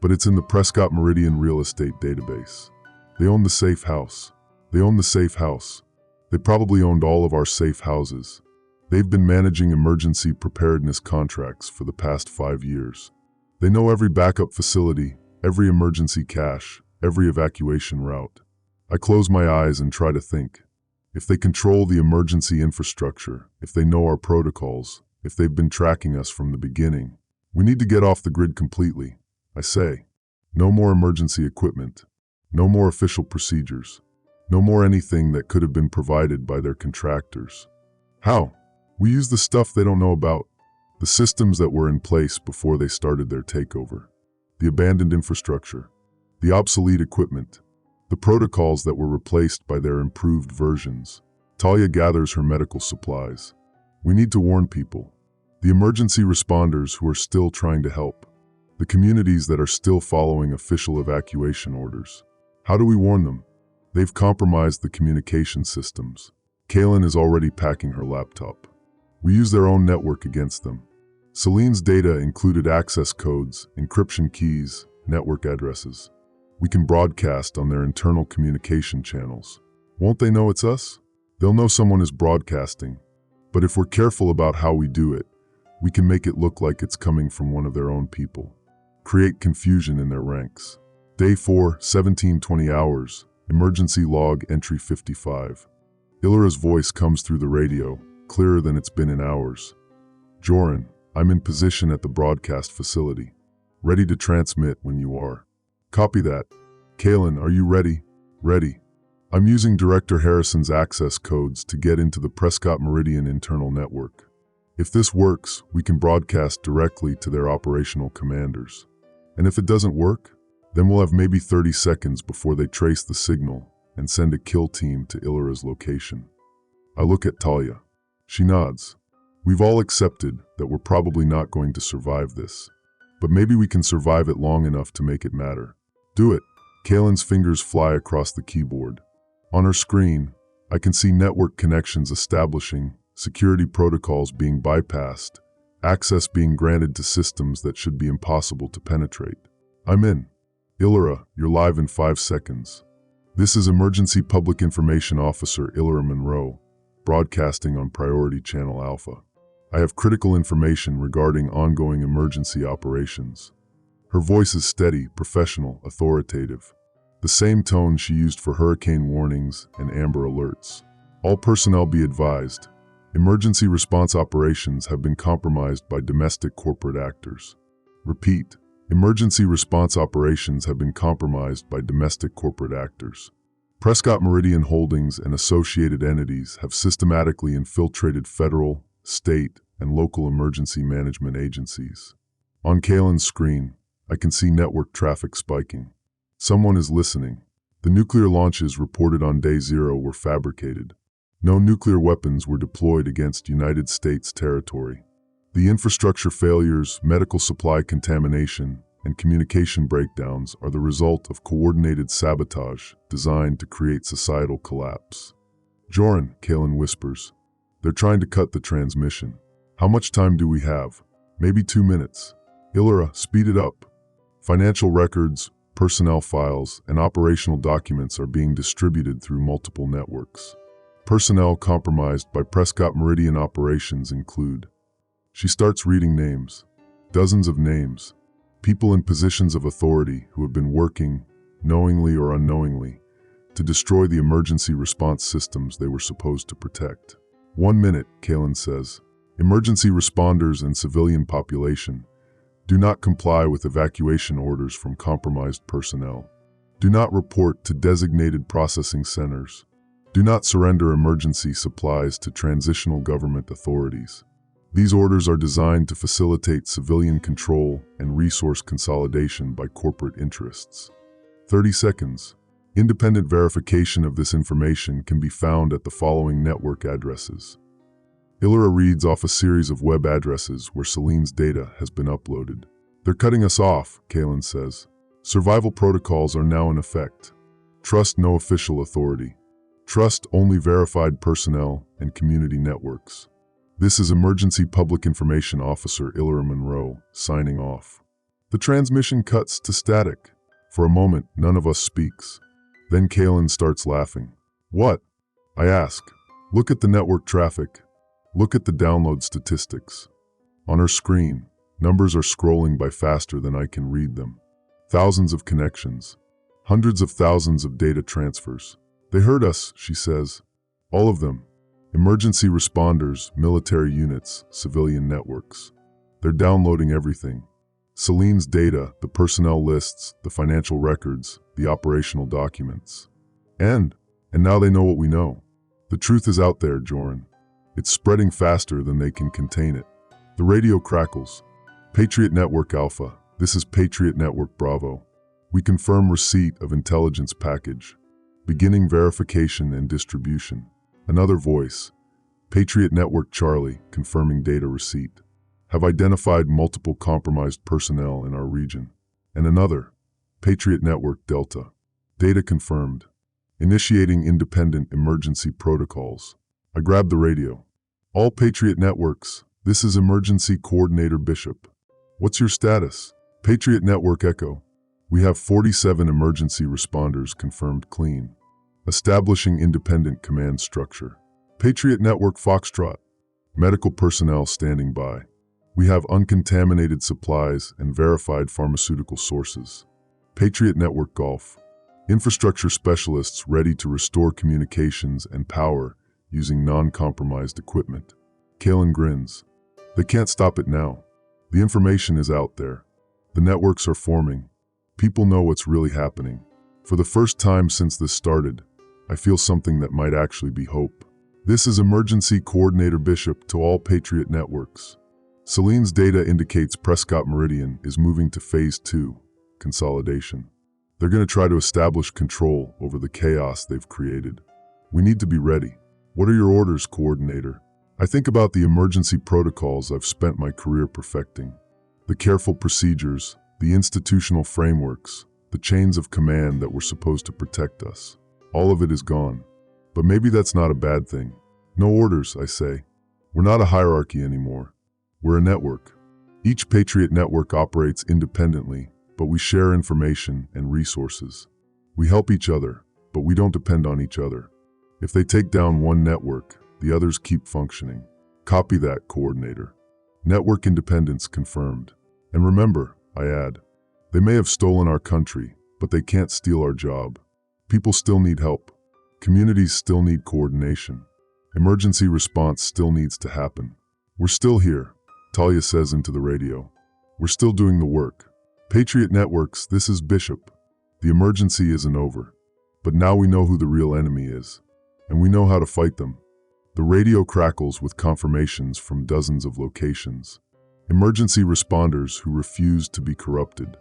But it's in the Prescott Meridian real estate database. They own the safe house. They own the safe house. They probably owned all of our safe houses. They've been managing emergency preparedness contracts for the past 5 years. They know every backup facility, every emergency cache, every evacuation route. I close my eyes and try to think. If they control the emergency infrastructure, if they know our protocols, if they've been tracking us from the beginning, we need to get off the grid completely. I say, no more emergency equipment, no more official procedures, no more anything that could have been provided by their contractors. How? We use the stuff they don't know about, the systems that were in place before they started their takeover, the abandoned infrastructure, the obsolete equipment, the protocols that were replaced by their improved versions. Talia gathers her medical supplies. We need to warn people, the emergency responders who are still trying to help, the communities that are still following official evacuation orders. How do we warn them? They've compromised the communication systems. Kaylin is already packing her laptop. We use their own network against them. Celine's data included access codes, encryption keys, network addresses. We can broadcast on their internal communication channels. Won't they know it's us? They'll know someone is broadcasting. But if we're careful about how we do it, we can make it look like it's coming from one of their own people. Create confusion in their ranks. Day 4, 17:20 hours, emergency log entry 55. Illyra's voice comes through the radio, clearer than it's been in hours. Joran, I'm in position at the broadcast facility. Ready to transmit when you are. Copy that. Kaylin, are you ready? Ready. I'm using Director Harrison's access codes to get into the Prescott Meridian internal network. If this works, we can broadcast directly to their operational commanders. And if it doesn't work, then we'll have maybe 30 seconds before they trace the signal and send a kill team to Illyra's location. I look at Talia. She nods. We've all accepted that we're probably not going to survive this. But maybe we can survive it long enough to make it matter. Do it. Kaylin's fingers fly across the keyboard. On her screen, I can see network connections establishing, security protocols being bypassed, access being granted to systems that should be impossible to penetrate. I'm in. Illyra, you're live in 5 seconds. This is Emergency Public Information Officer Illyra Monroe, broadcasting on Priority Channel Alpha. I have critical information regarding ongoing emergency operations. Her voice is steady, professional, authoritative. The same tone she used for hurricane warnings and amber alerts. All personnel be advised. Emergency response operations have been compromised by domestic corporate actors. Repeat, emergency response operations have been compromised by domestic corporate actors. Prescott Meridian Holdings and associated entities have systematically infiltrated federal, state, and local emergency management agencies. On Kaylin's screen, I can see network traffic spiking. Someone is listening. The nuclear launches reported on day 0 were fabricated. No nuclear weapons were deployed against United States territory. The infrastructure failures, medical supply contamination, and communication breakdowns are the result of coordinated sabotage designed to create societal collapse. Joran, Kaylin whispers. They're trying to cut the transmission. How much time do we have? Maybe 2 minutes. Illyra, speed it up. Financial records, personnel files, and operational documents are being distributed through multiple networks. Personnel compromised by Prescott Meridian operations include. She starts reading names. Dozens of names. People in positions of authority who have been working, knowingly or unknowingly, to destroy the emergency response systems they were supposed to protect. 1 minute, Kalen says. Emergency responders and civilian population do not comply with evacuation orders from compromised personnel. Do not report to designated processing centers. Do not surrender emergency supplies to transitional government authorities. These orders are designed to facilitate civilian control and resource consolidation by corporate interests. 30 seconds. Independent verification of this information can be found at the following network addresses. Illyra reads off a series of web addresses where Celine's data has been uploaded. They're cutting us off, Kalen says. Survival protocols are now in effect. Trust no official authority. Trust only verified personnel and community networks. This is Emergency Public Information Officer Illyra Monroe, signing off. The transmission cuts to static. For a moment, none of us speaks. Then Kalen starts laughing. What? I ask. Look at the network traffic. Look at the download statistics. On her screen, numbers are scrolling by faster than I can read them. Thousands of connections. Hundreds of thousands of data transfers. They heard us, she says. All of them. Emergency responders, military units, civilian networks. They're downloading everything. Celine's data, the personnel lists, the financial records, the operational documents. And now they know what we know. The truth is out there, Joran. It's spreading faster than they can contain it. The radio crackles. Patriot Network Alpha, this is Patriot Network Bravo. We confirm receipt of intelligence package. Beginning verification and distribution. Another voice. Patriot Network Charlie, confirming data receipt. Have identified multiple compromised personnel in our region. And another. Patriot Network Delta. Data confirmed. Initiating independent emergency protocols. I grab the radio. All Patriot Networks, this is Emergency Coordinator Bishop. What's your status? Patriot Network Echo. We have 47 emergency responders confirmed clean. Establishing independent command structure. Patriot Network Foxtrot. Medical personnel standing by. We have uncontaminated supplies and verified pharmaceutical sources. Patriot Network Golf. Infrastructure specialists ready to restore communications and power using non-compromised equipment. Kalen grins. They can't stop it now. The information is out there. The networks are forming. People know what's really happening. For the first time since this started, I feel something that might actually be hope. This is Emergency Coordinator Bishop to all Patriot Networks. Celine's data indicates Prescott Meridian is moving to Phase 2, consolidation. They're going to try to establish control over the chaos they've created. We need to be ready. What are your orders, Coordinator? I think about the emergency protocols I've spent my career perfecting. The careful procedures, the institutional frameworks, the chains of command that were supposed to protect us. All of it is gone. But maybe that's not a bad thing. No orders, I say. We're not a hierarchy anymore. We're a network. Each Patriot Network operates independently, but we share information and resources. We help each other, but we don't depend on each other. If they take down one network, the others keep functioning. Copy that, Coordinator. Network independence confirmed. And remember, I add, they may have stolen our country, but they can't steal our job. People still need help. Communities still need coordination. Emergency response still needs to happen. We're still here, Talia says into the radio. We're still doing the work. Patriot Networks, this is Bishop. The emergency isn't over. But now we know who the real enemy is. And we know how to fight them. The radio crackles with confirmations from dozens of locations. Emergency responders who refuse to be corrupted.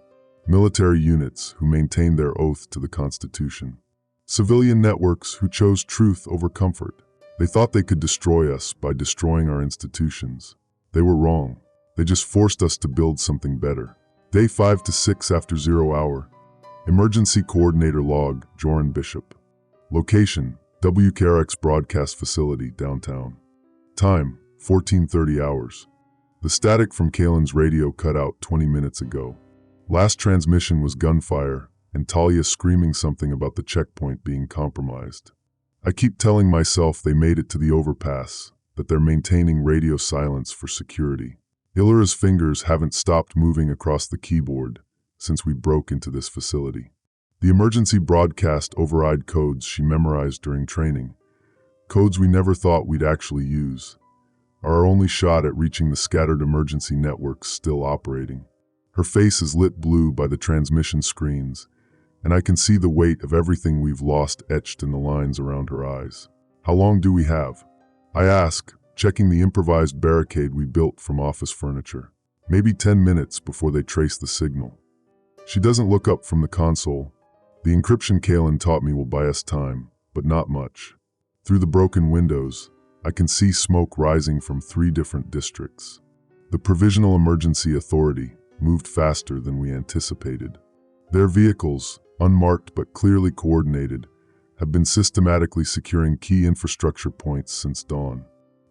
Military units who maintain their oath to the Constitution. Civilian networks who chose truth over comfort. They thought they could destroy us by destroying our institutions. They were wrong. They just forced us to build something better. Day 5 to 6 after 0 hour. Emergency Coordinator Log, Joran Bishop. Location, WKRX Broadcast Facility, downtown. Time, 14:30 hours. The static from Kalen's radio cut out 20 minutes ago. Last transmission was gunfire, and Talia screaming something about the checkpoint being compromised. I keep telling myself they made it to the overpass, that they're maintaining radio silence for security. Illyra's fingers haven't stopped moving across the keyboard since we broke into this facility. The emergency broadcast override codes she memorized during training, codes we never thought we'd actually use, are our only shot at reaching the scattered emergency networks still operating. Her face is lit blue by the transmission screens, and I can see the weight of everything we've lost etched in the lines around her eyes. How long do we have? I ask, checking the improvised barricade we built from office furniture. Maybe 10 minutes before they trace the signal. She doesn't look up from the console. The encryption Kalen taught me will buy us time, but not much. Through the broken windows, I can see smoke rising from 3 different districts. The Provisional Emergency Authority moved faster than we anticipated. Their vehicles, unmarked but clearly coordinated, have been systematically securing key infrastructure points since dawn.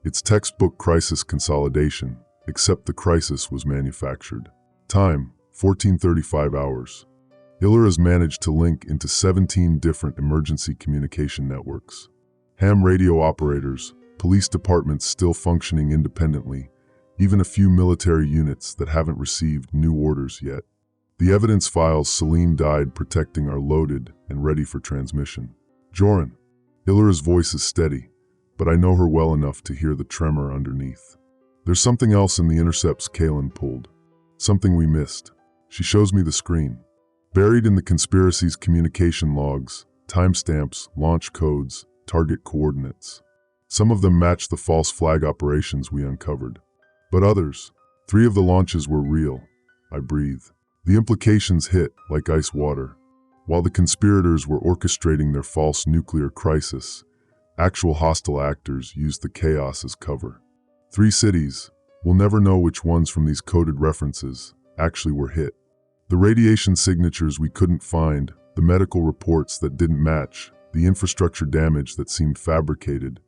It's textbook crisis consolidation, except the crisis was manufactured. Time, 14:35 hours. Iller has managed to link into 17 different emergency communication networks. Ham radio operators, police departments still functioning independently, even a few military units that haven't received new orders yet. The evidence files Celine died protecting are loaded and ready for transmission. Joran. Ilira's voice is steady, but I know her well enough to hear the tremor underneath. There's something else in the intercepts Kalen pulled. Something we missed. She shows me the screen. Buried in the conspiracy's communication logs, timestamps, launch codes, target coordinates. Some of them match the false flag operations we uncovered. But others, 3 of the launches were real. I breathe. The implications hit like ice water. While the conspirators were orchestrating their false nuclear crisis, actual hostile actors used the chaos as cover. 3 cities, we'll never know which ones from these coded references, actually were hit. The radiation signatures we couldn't find, the medical reports that didn't match, the infrastructure damage that seemed fabricated.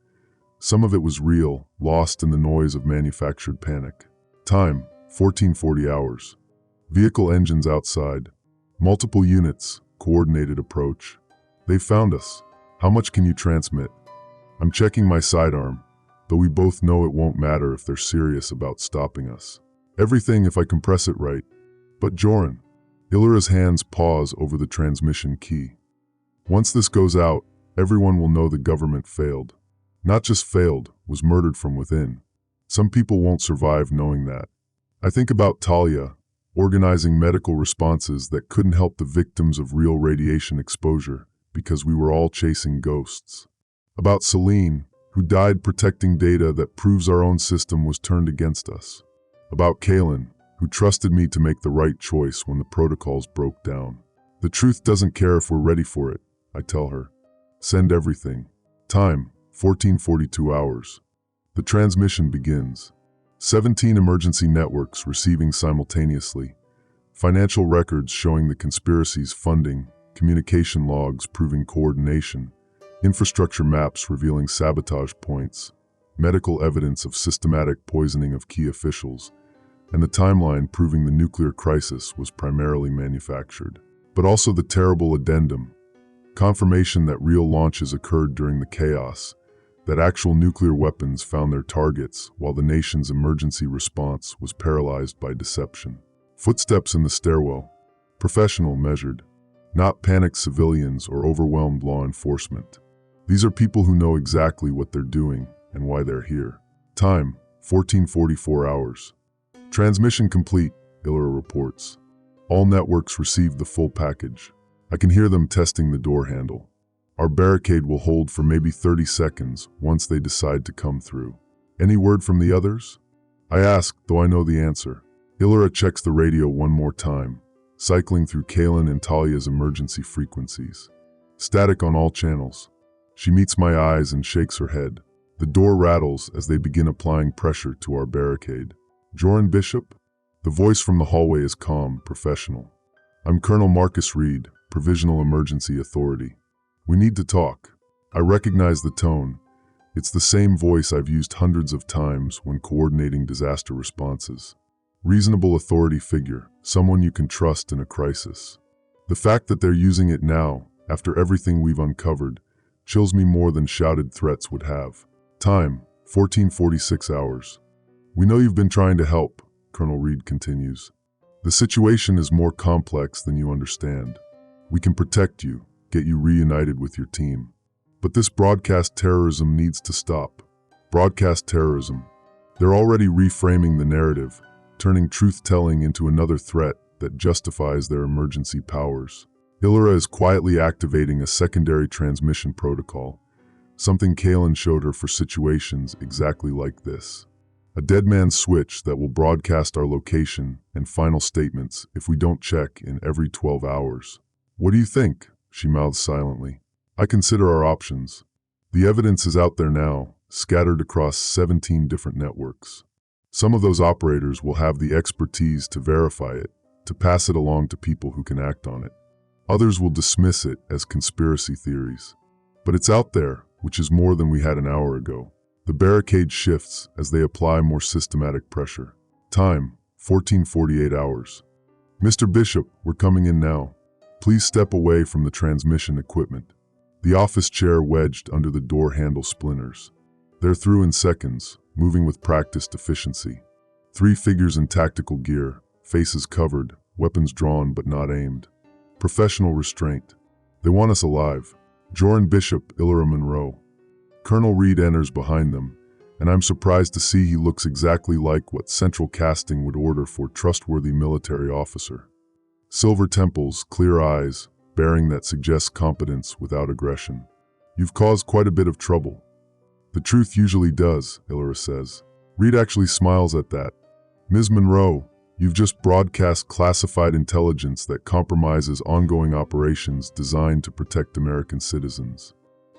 Some of it was real, lost in the noise of manufactured panic. Time, 14:40 hours. Vehicle engines outside. Multiple units, coordinated approach. They found us. How much can you transmit? I'm checking my sidearm, though we both know it won't matter if they're serious about stopping us. Everything if I compress it right. But Joran. Ilira's hands pause over the transmission key. Once this goes out, everyone will know the government failed. Not just failed, was murdered from within. Some people won't survive knowing that. I think about Talia, organizing medical responses that couldn't help the victims of real radiation exposure because we were all chasing ghosts. About Celine, who died protecting data that proves our own system was turned against us. About Kalen, who trusted me to make the right choice when the protocols broke down. The truth doesn't care if we're ready for it, I tell her. Send everything. Time, 14:42 hours. The transmission begins. 17 emergency networks receiving simultaneously. Financial records showing the conspiracy's funding, communication logs proving coordination, infrastructure maps revealing sabotage points, medical evidence of systematic poisoning of key officials, and the timeline proving the nuclear crisis was primarily manufactured. But also the terrible addendum, confirmation that real launches occurred during the chaos, that actual nuclear weapons found their targets while the nation's emergency response was paralyzed by deception. Footsteps in the stairwell. Professional measured. Not panicked civilians or overwhelmed law enforcement. These are people who know exactly what they're doing and why they're here. Time, 14:44 hours. Transmission complete, Ilira reports. All networks received the full package. I can hear them testing the door handle. Our barricade will hold for maybe 30 seconds once they decide to come through. Any word from the others? I ask, though I know the answer. Ilira checks the radio one more time, cycling through Kalen and Talia's emergency frequencies. Static on all channels. She meets my eyes and shakes her head. The door rattles as they begin applying pressure to our barricade. Joran Bishop? The voice from the hallway is calm, professional. I'm Colonel Marcus Reed, Provisional Emergency Authority. We need to talk. I recognize the tone. It's the same voice I've used hundreds of times when coordinating disaster responses. Reasonable authority figure, someone you can trust in a crisis. The fact that they're using it now, after everything we've uncovered, chills me more than shouted threats would have. Time, 14:46 hours. We know you've been trying to help, Colonel Reed continues. The situation is more complex than you understand. We can protect you, get you reunited with your team. But this broadcast terrorism needs to stop. Broadcast terrorism. They're already reframing the narrative, turning truth-telling into another threat that justifies their emergency powers. Illyra is quietly activating a secondary transmission protocol, something Kalen showed her for situations exactly like this. A dead man's switch that will broadcast our location and final statements if we don't check in every 12 hours. What do you think? She mouthed silently. I consider our options. The evidence is out there now, scattered across 17 different networks. Some of those operators will have the expertise to verify it, to pass it along to people who can act on it. Others will dismiss it as conspiracy theories. But it's out there, which is more than we had an hour ago. The barricade shifts as they apply more systematic pressure. Time, 14:48 hours. Mr. Bishop, we're coming in now. Please step away from the transmission equipment. The office chair wedged under the door handle splinters. They're through in seconds, moving with practiced efficiency. 3 figures in tactical gear, faces covered, weapons drawn but not aimed. Professional restraint. They want us alive. Joran Bishop, Illyra Monroe. Colonel Reed enters behind them, and I'm surprised to see he looks exactly like what Central Casting would order for trustworthy military officer. Silver temples, clear eyes, bearing that suggests competence without aggression. You've caused quite a bit of trouble. The truth usually does, Illyra says. Reed actually smiles at that. Ms. Monroe, you've just broadcast classified intelligence that compromises ongoing operations designed to protect American citizens.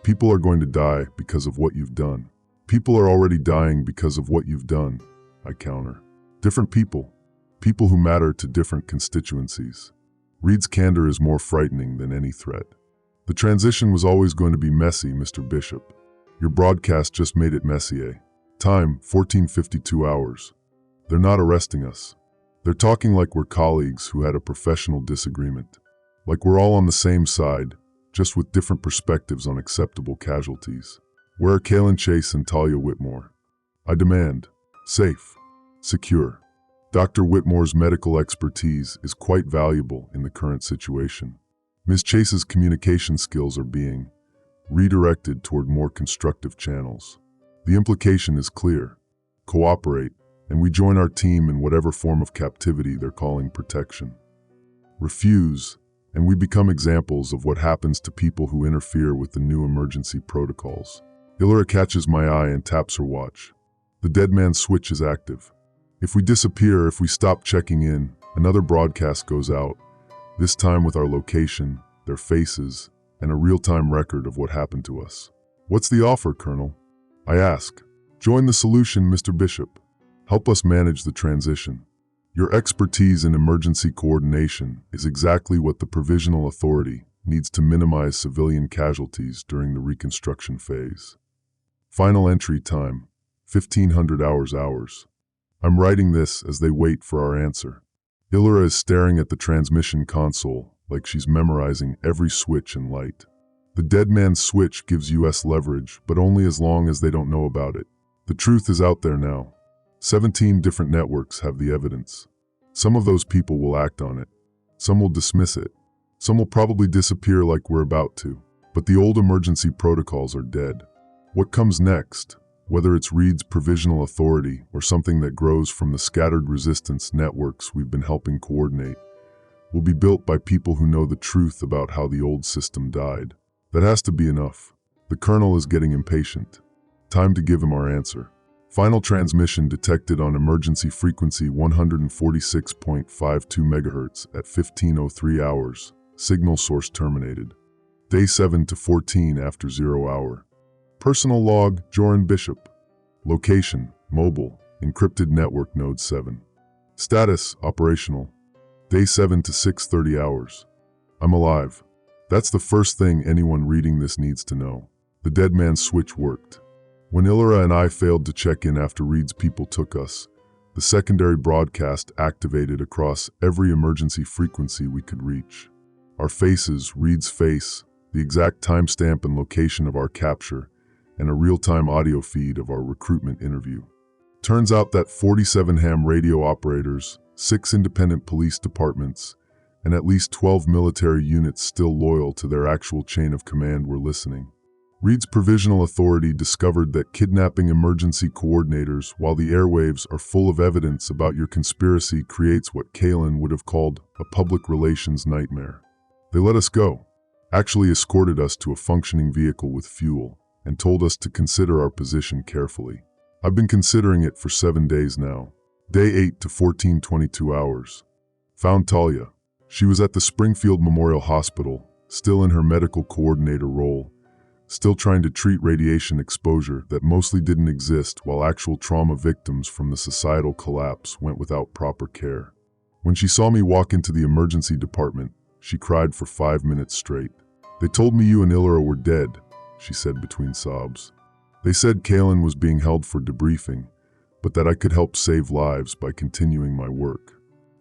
People are going to die because of what you've done. People are already dying because of what you've done, I counter. Different people. People who matter to different constituencies. Reed's candor is more frightening than any threat. The transition was always going to be messy, Mr. Bishop. Your broadcast just made it messy, eh? Time, 14:52 hours. They're not arresting us. They're talking like we're colleagues who had a professional disagreement. Like we're all on the same side, just with different perspectives on acceptable casualties. Where are Kalen Chase and Talia Whitmore? I demand. Safe. Secure. Dr. Whitmore's medical expertise is quite valuable in the current situation. Ms. Chase's communication skills are being redirected toward more constructive channels. The implication is clear. Cooperate, and we join our team in whatever form of captivity they're calling protection. Refuse, and we become examples of what happens to people who interfere with the new emergency protocols. Illyra catches my eye and taps her watch. The dead man's switch is active. If we disappear, if we stop checking in, another broadcast goes out, this time with our location, their faces, and a real-time record of what happened to us. What's the offer, Colonel? I ask. Join the solution, Mr. Bishop. Help us manage the transition. Your expertise in emergency coordination is exactly what the Provisional Authority needs to minimize civilian casualties during the reconstruction phase. Final entry time, 1500 hours. I'm writing this as they wait for our answer. Illyra is staring at the transmission console like she's memorizing every switch and light. The dead man's switch gives US leverage, but only as long as they don't know about it. The truth is out there now. 17 different networks have the evidence. Some of those people will act on it. Some will dismiss it. Some will probably disappear like we're about to. But the old emergency protocols are dead. What comes next, whether it's Reed's Provisional Authority or something that grows from the scattered resistance networks we've been helping coordinate, will be built by people who know the truth about how the old system died. That has to be enough. The Colonel is getting impatient. Time to give him our answer. Final transmission detected on emergency frequency 146.52 MHz at 15:03 hours. Signal source terminated. Day 7 to 14 after 0 hour. Personal log, Joran Bishop. Location, mobile, encrypted network node 7. Status, operational. Day 7 to 6:30 hours. I'm alive. That's the first thing anyone reading this needs to know. The dead man's switch worked. When Illyra and I failed to check in after Reed's people took us, the secondary broadcast activated across every emergency frequency we could reach. Our faces, Reed's face, the exact timestamp and location of our capture, and a real-time audio feed of our recruitment interview. Turns out that 47 ham radio operators, 6 independent police departments, and at least 12 military units still loyal to their actual chain of command were listening. Reed's provisional authority discovered that kidnapping emergency coordinators while the airwaves are full of evidence about your conspiracy creates what Kalin would have called a public relations nightmare. They let us go, actually escorted us to a functioning vehicle with fuel, and told us to consider our position carefully. I've been considering it for 7 days now. Day 8 to 14, 22 hours. Found Talia. She was at the Springfield Memorial Hospital, still in her medical coordinator role, still trying to treat radiation exposure that mostly didn't exist while actual trauma victims from the societal collapse went without proper care. When she saw me walk into the emergency department, she cried for 5 minutes straight. "They told me you and Ilora were dead," she said between sobs. "They said Kalin was being held for debriefing, but that I could help save lives by continuing my work."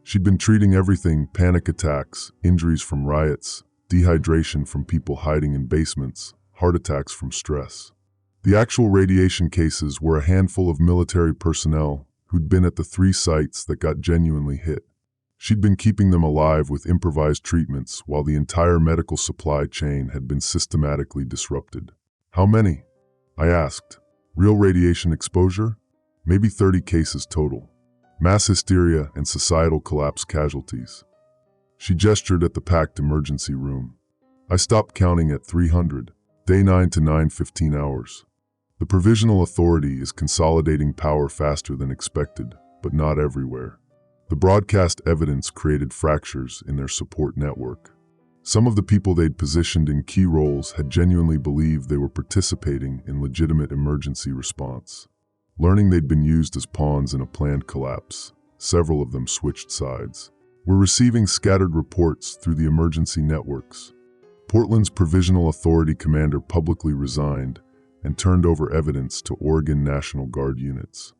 She'd been treating everything: panic attacks, injuries from riots, dehydration from people hiding in basements, heart attacks from stress. The actual radiation cases were a handful of military personnel who'd been at the 3 sites that got genuinely hit. She'd been keeping them alive with improvised treatments while the entire medical supply chain had been systematically disrupted. "How many?" I asked. "Real radiation exposure? Maybe 30 cases total. Mass hysteria and societal collapse casualties." She gestured at the packed emergency room. I stopped counting at 300. Day 9 to 9, 15 hours. The provisional authority is consolidating power faster than expected, but not everywhere. The broadcast evidence created fractures in their support network. Some of the people they'd positioned in key roles had genuinely believed they were participating in legitimate emergency response. Learning they'd been used as pawns in a planned collapse, several of them switched sides. We're receiving scattered reports through the emergency networks. Portland's Provisional Authority commander publicly resigned and turned over evidence to Oregon National Guard units.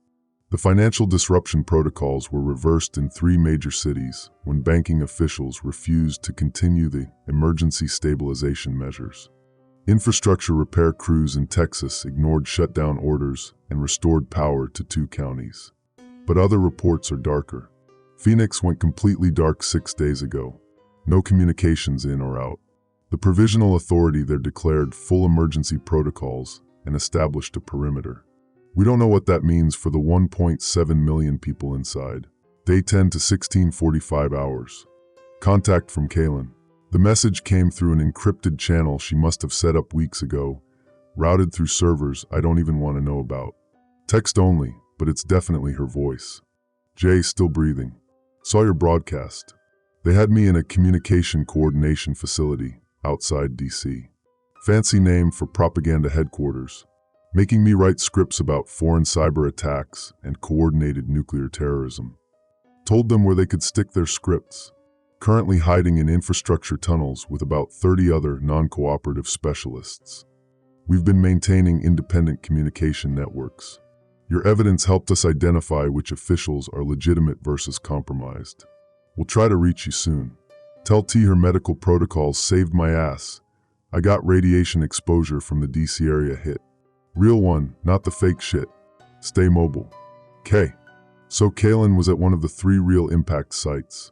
The financial disruption protocols were reversed in 3 major cities when banking officials refused to continue the emergency stabilization measures. Infrastructure repair crews in Texas ignored shutdown orders and restored power to 2 counties. But other reports are darker. Phoenix went completely dark 6 days ago. No communications in or out. The Provisional Authority there declared full emergency protocols and established a perimeter. We don't know what that means for the 1.7 million people inside. Day 10 to 16, 45 hours. Contact from Kalin. The message came through an encrypted channel she must have set up weeks ago, routed through servers I don't even want to know about. Text only, but it's definitely her voice. "Jay, still breathing. Saw your broadcast. They had me in a communication coordination facility outside DC. Fancy name for propaganda headquarters. Making me write scripts about foreign cyber attacks and coordinated nuclear terrorism. Told them where they could stick their scripts. Currently hiding in infrastructure tunnels with about 30 other non-cooperative specialists. We've been maintaining independent communication networks. Your evidence helped us identify which officials are legitimate versus compromised. We'll try to reach you soon. Tell T her medical protocols saved my ass. I got radiation exposure from the DC area hit. Real one, not the fake shit. Stay mobile. K." So Kalin was at one of the 3 real impact sites.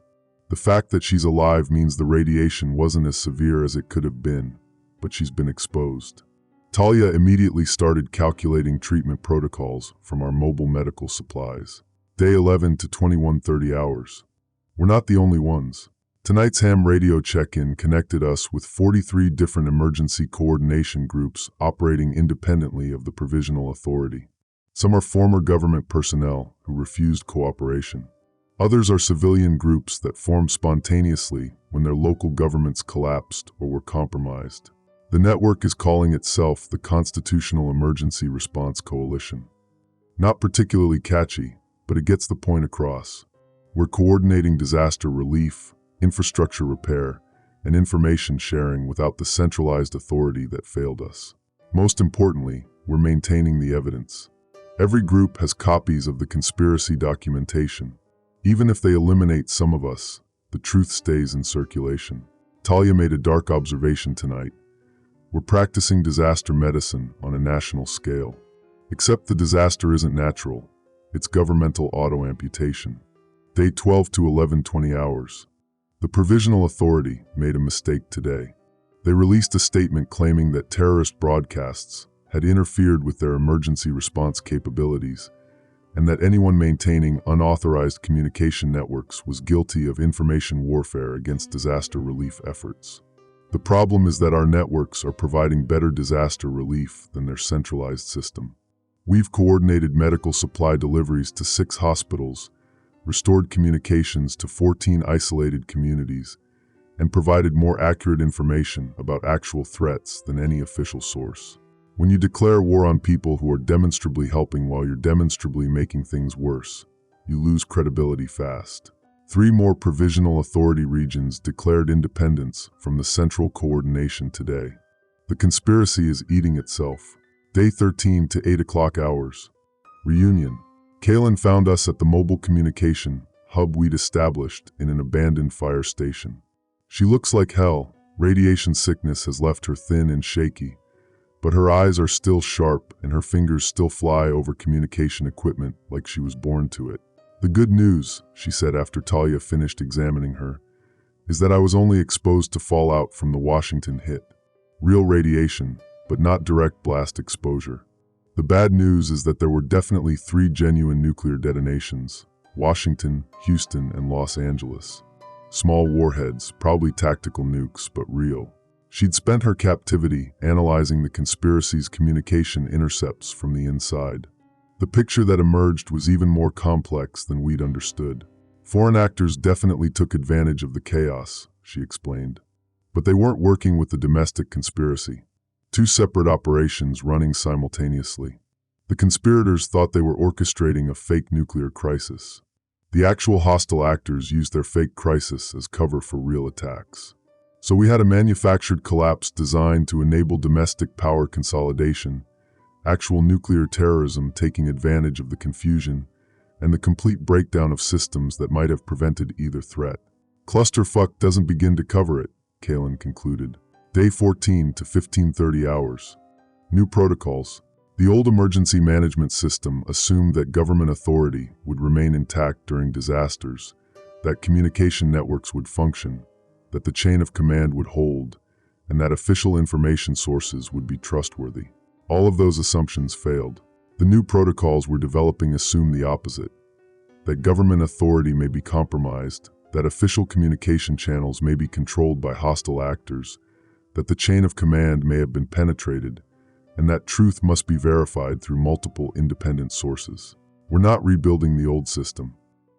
The fact that she's alive means the radiation wasn't as severe as it could have been, but she's been exposed. Talia immediately started calculating treatment protocols from our mobile medical supplies. Day 11 to 21:30 hours. We're not the only ones. Tonight's ham radio check-in connected us with 43 different emergency coordination groups operating independently of the Provisional Authority. Some are former government personnel who refused cooperation. Others are civilian groups that formed spontaneously when their local governments collapsed or were compromised. The network is calling itself the Constitutional Emergency Response Coalition. Not particularly catchy, but it gets the point across. We're coordinating disaster relief, infrastructure repair, and information sharing without the centralized authority that failed us. Most importantly, we're maintaining the evidence. Every group has copies of the conspiracy documentation. Even if they eliminate some of us, the truth stays in circulation. Talia made a dark observation tonight. We're practicing disaster medicine on a national scale. Except the disaster isn't natural, it's governmental auto-amputation. Day 12 to 11:20 hours. The Provisional Authority made a mistake today. They released a statement claiming that terrorist broadcasts had interfered with their emergency response capabilities and that anyone maintaining unauthorized communication networks was guilty of information warfare against disaster relief efforts. The problem is that our networks are providing better disaster relief than their centralized system. We've coordinated medical supply deliveries to 6 hospitals, restored communications to 14 isolated communities, and provided more accurate information about actual threats than any official source. When you declare war on people who are demonstrably helping while you're demonstrably making things worse, you lose credibility fast. 3 more Provisional Authority regions declared independence from the central coordination today. The conspiracy is eating itself. Day 13 to 8 o'clock hours. Reunion. Kaylin found us at the mobile communication hub we'd established in an abandoned fire station. She looks like hell. Radiation sickness has left her thin and shaky, but her eyes are still sharp and her fingers still fly over communication equipment like she was born to it. The good news, she said after Talia finished examining her, is that I was only exposed to fallout from the Washington hit. Real radiation, but not direct blast exposure. The bad news is that there were definitely 3 genuine nuclear detonations: Washington, Houston, and Los Angeles. Small warheads, probably tactical nukes, but real. She'd spent her captivity analyzing the conspiracy's communication intercepts from the inside. The picture that emerged was even more complex than we'd understood. Foreign actors definitely took advantage of the chaos, she explained. But they weren't working with the domestic conspiracy. 2 separate operations running simultaneously. The conspirators thought they were orchestrating a fake nuclear crisis. The actual hostile actors used their fake crisis as cover for real attacks. So we had a manufactured collapse designed to enable domestic power consolidation, actual nuclear terrorism taking advantage of the confusion, and the complete breakdown of systems that might have prevented either threat. Clusterfuck doesn't begin to cover it, Kaylin concluded. Day 14 to 15:30 hours. New protocols. The old emergency management system assumed that government authority would remain intact during disasters, that communication networks would function, that the chain of command would hold, and that official information sources would be trustworthy. All of those assumptions failed. The new protocols we're developing assume the opposite: that government authority may be compromised, that official communication channels may be controlled by hostile actors, that the chain of command may have been penetrated, and that truth must be verified through multiple independent sources. We're not rebuilding the old system.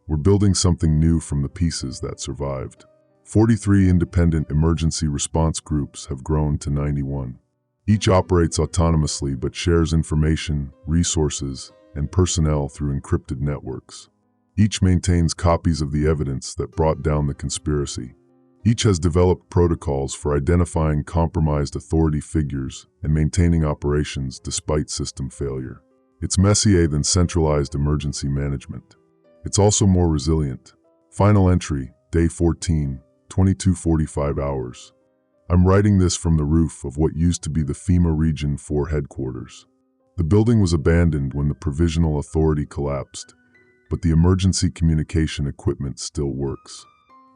We're building something new from the pieces that survived. 43 independent emergency response groups have grown to 91. Each operates autonomously but shares information, resources, and personnel through encrypted networks. Each maintains copies of the evidence that brought down the conspiracy. Each has developed protocols for identifying compromised authority figures and maintaining operations despite system failure. It's messier than centralized emergency management. It's also more resilient. Final entry, day 14, 22:45 hours. I'm writing this from the roof of what used to be the FEMA Region 4 headquarters. The building was abandoned when the Provisional Authority collapsed, but the emergency communication equipment still works.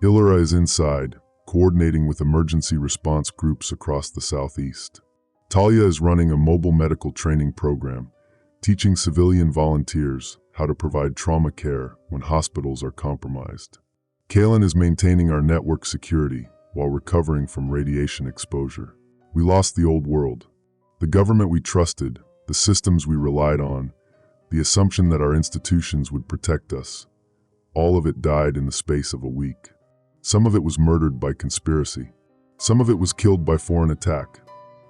Illyra is inside, coordinating with emergency response groups across the southeast. Talia is running a mobile medical training program, teaching civilian volunteers how to provide trauma care when hospitals are compromised. Kaylin is maintaining our network security while recovering from radiation exposure. We lost the old world. The government we trusted, the systems we relied on, the assumption that our institutions would protect us. All of it died in the space of a week. Some of it was murdered by conspiracy. Some of it was killed by foreign attack.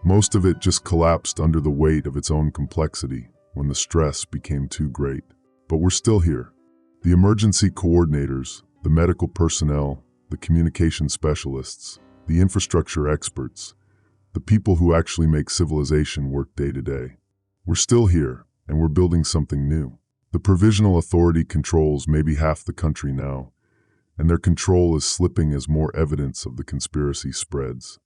Most of it just collapsed under the weight of its own complexity when the stress became too great. But we're still here. The emergency coordinators, the medical personnel, the communication specialists, the infrastructure experts, the people who actually make civilization work day to day. We're still here, and we're building something new. The Provisional Authority controls maybe half the country now, and their control is slipping as more evidence of the conspiracy spreads.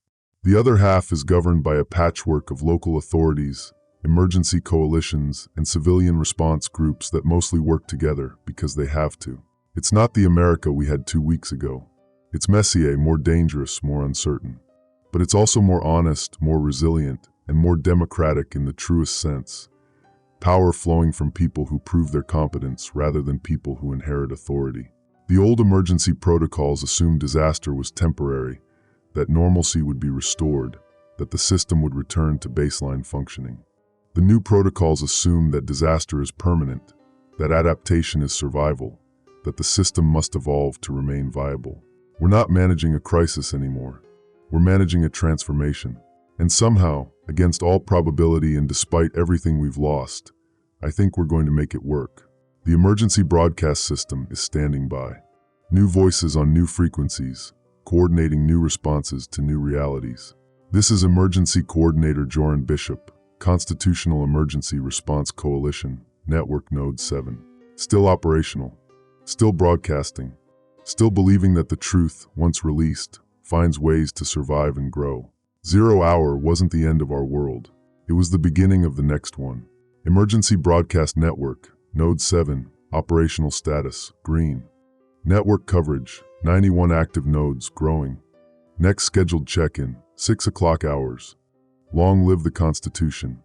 The other half is governed by a patchwork of local authorities, emergency coalitions, and civilian response groups that mostly work together because they have to. It's not the America we had 2 weeks ago. It's messier, more dangerous, more uncertain. But it's also more honest, more resilient, and more democratic in the truest sense. Power flowing from people who prove their competence rather than people who inherit authority. The old emergency protocols assumed disaster was temporary, that normalcy would be restored, that the system would return to baseline functioning. The new protocols assume that disaster is permanent, that adaptation is survival, that the system must evolve to remain viable. We're not managing a crisis anymore. We're managing a transformation. And somehow, against all probability and despite everything we've lost, I think we're going to make it work. The emergency broadcast system is standing by. New voices on new frequencies, coordinating new responses to new realities. This is Emergency Coordinator Joran Bishop, Constitutional Emergency Response Coalition, Network Node 7. Still operational, still broadcasting, still believing that the truth, once released, finds ways to survive and grow. 0 hour wasn't the end of our world. It was the beginning of the next one. Emergency Broadcast Network, Node 7, operational status, green. Network coverage, 91 active nodes, growing. Next scheduled check-in, 6 o'clock hours. Long live the Constitution.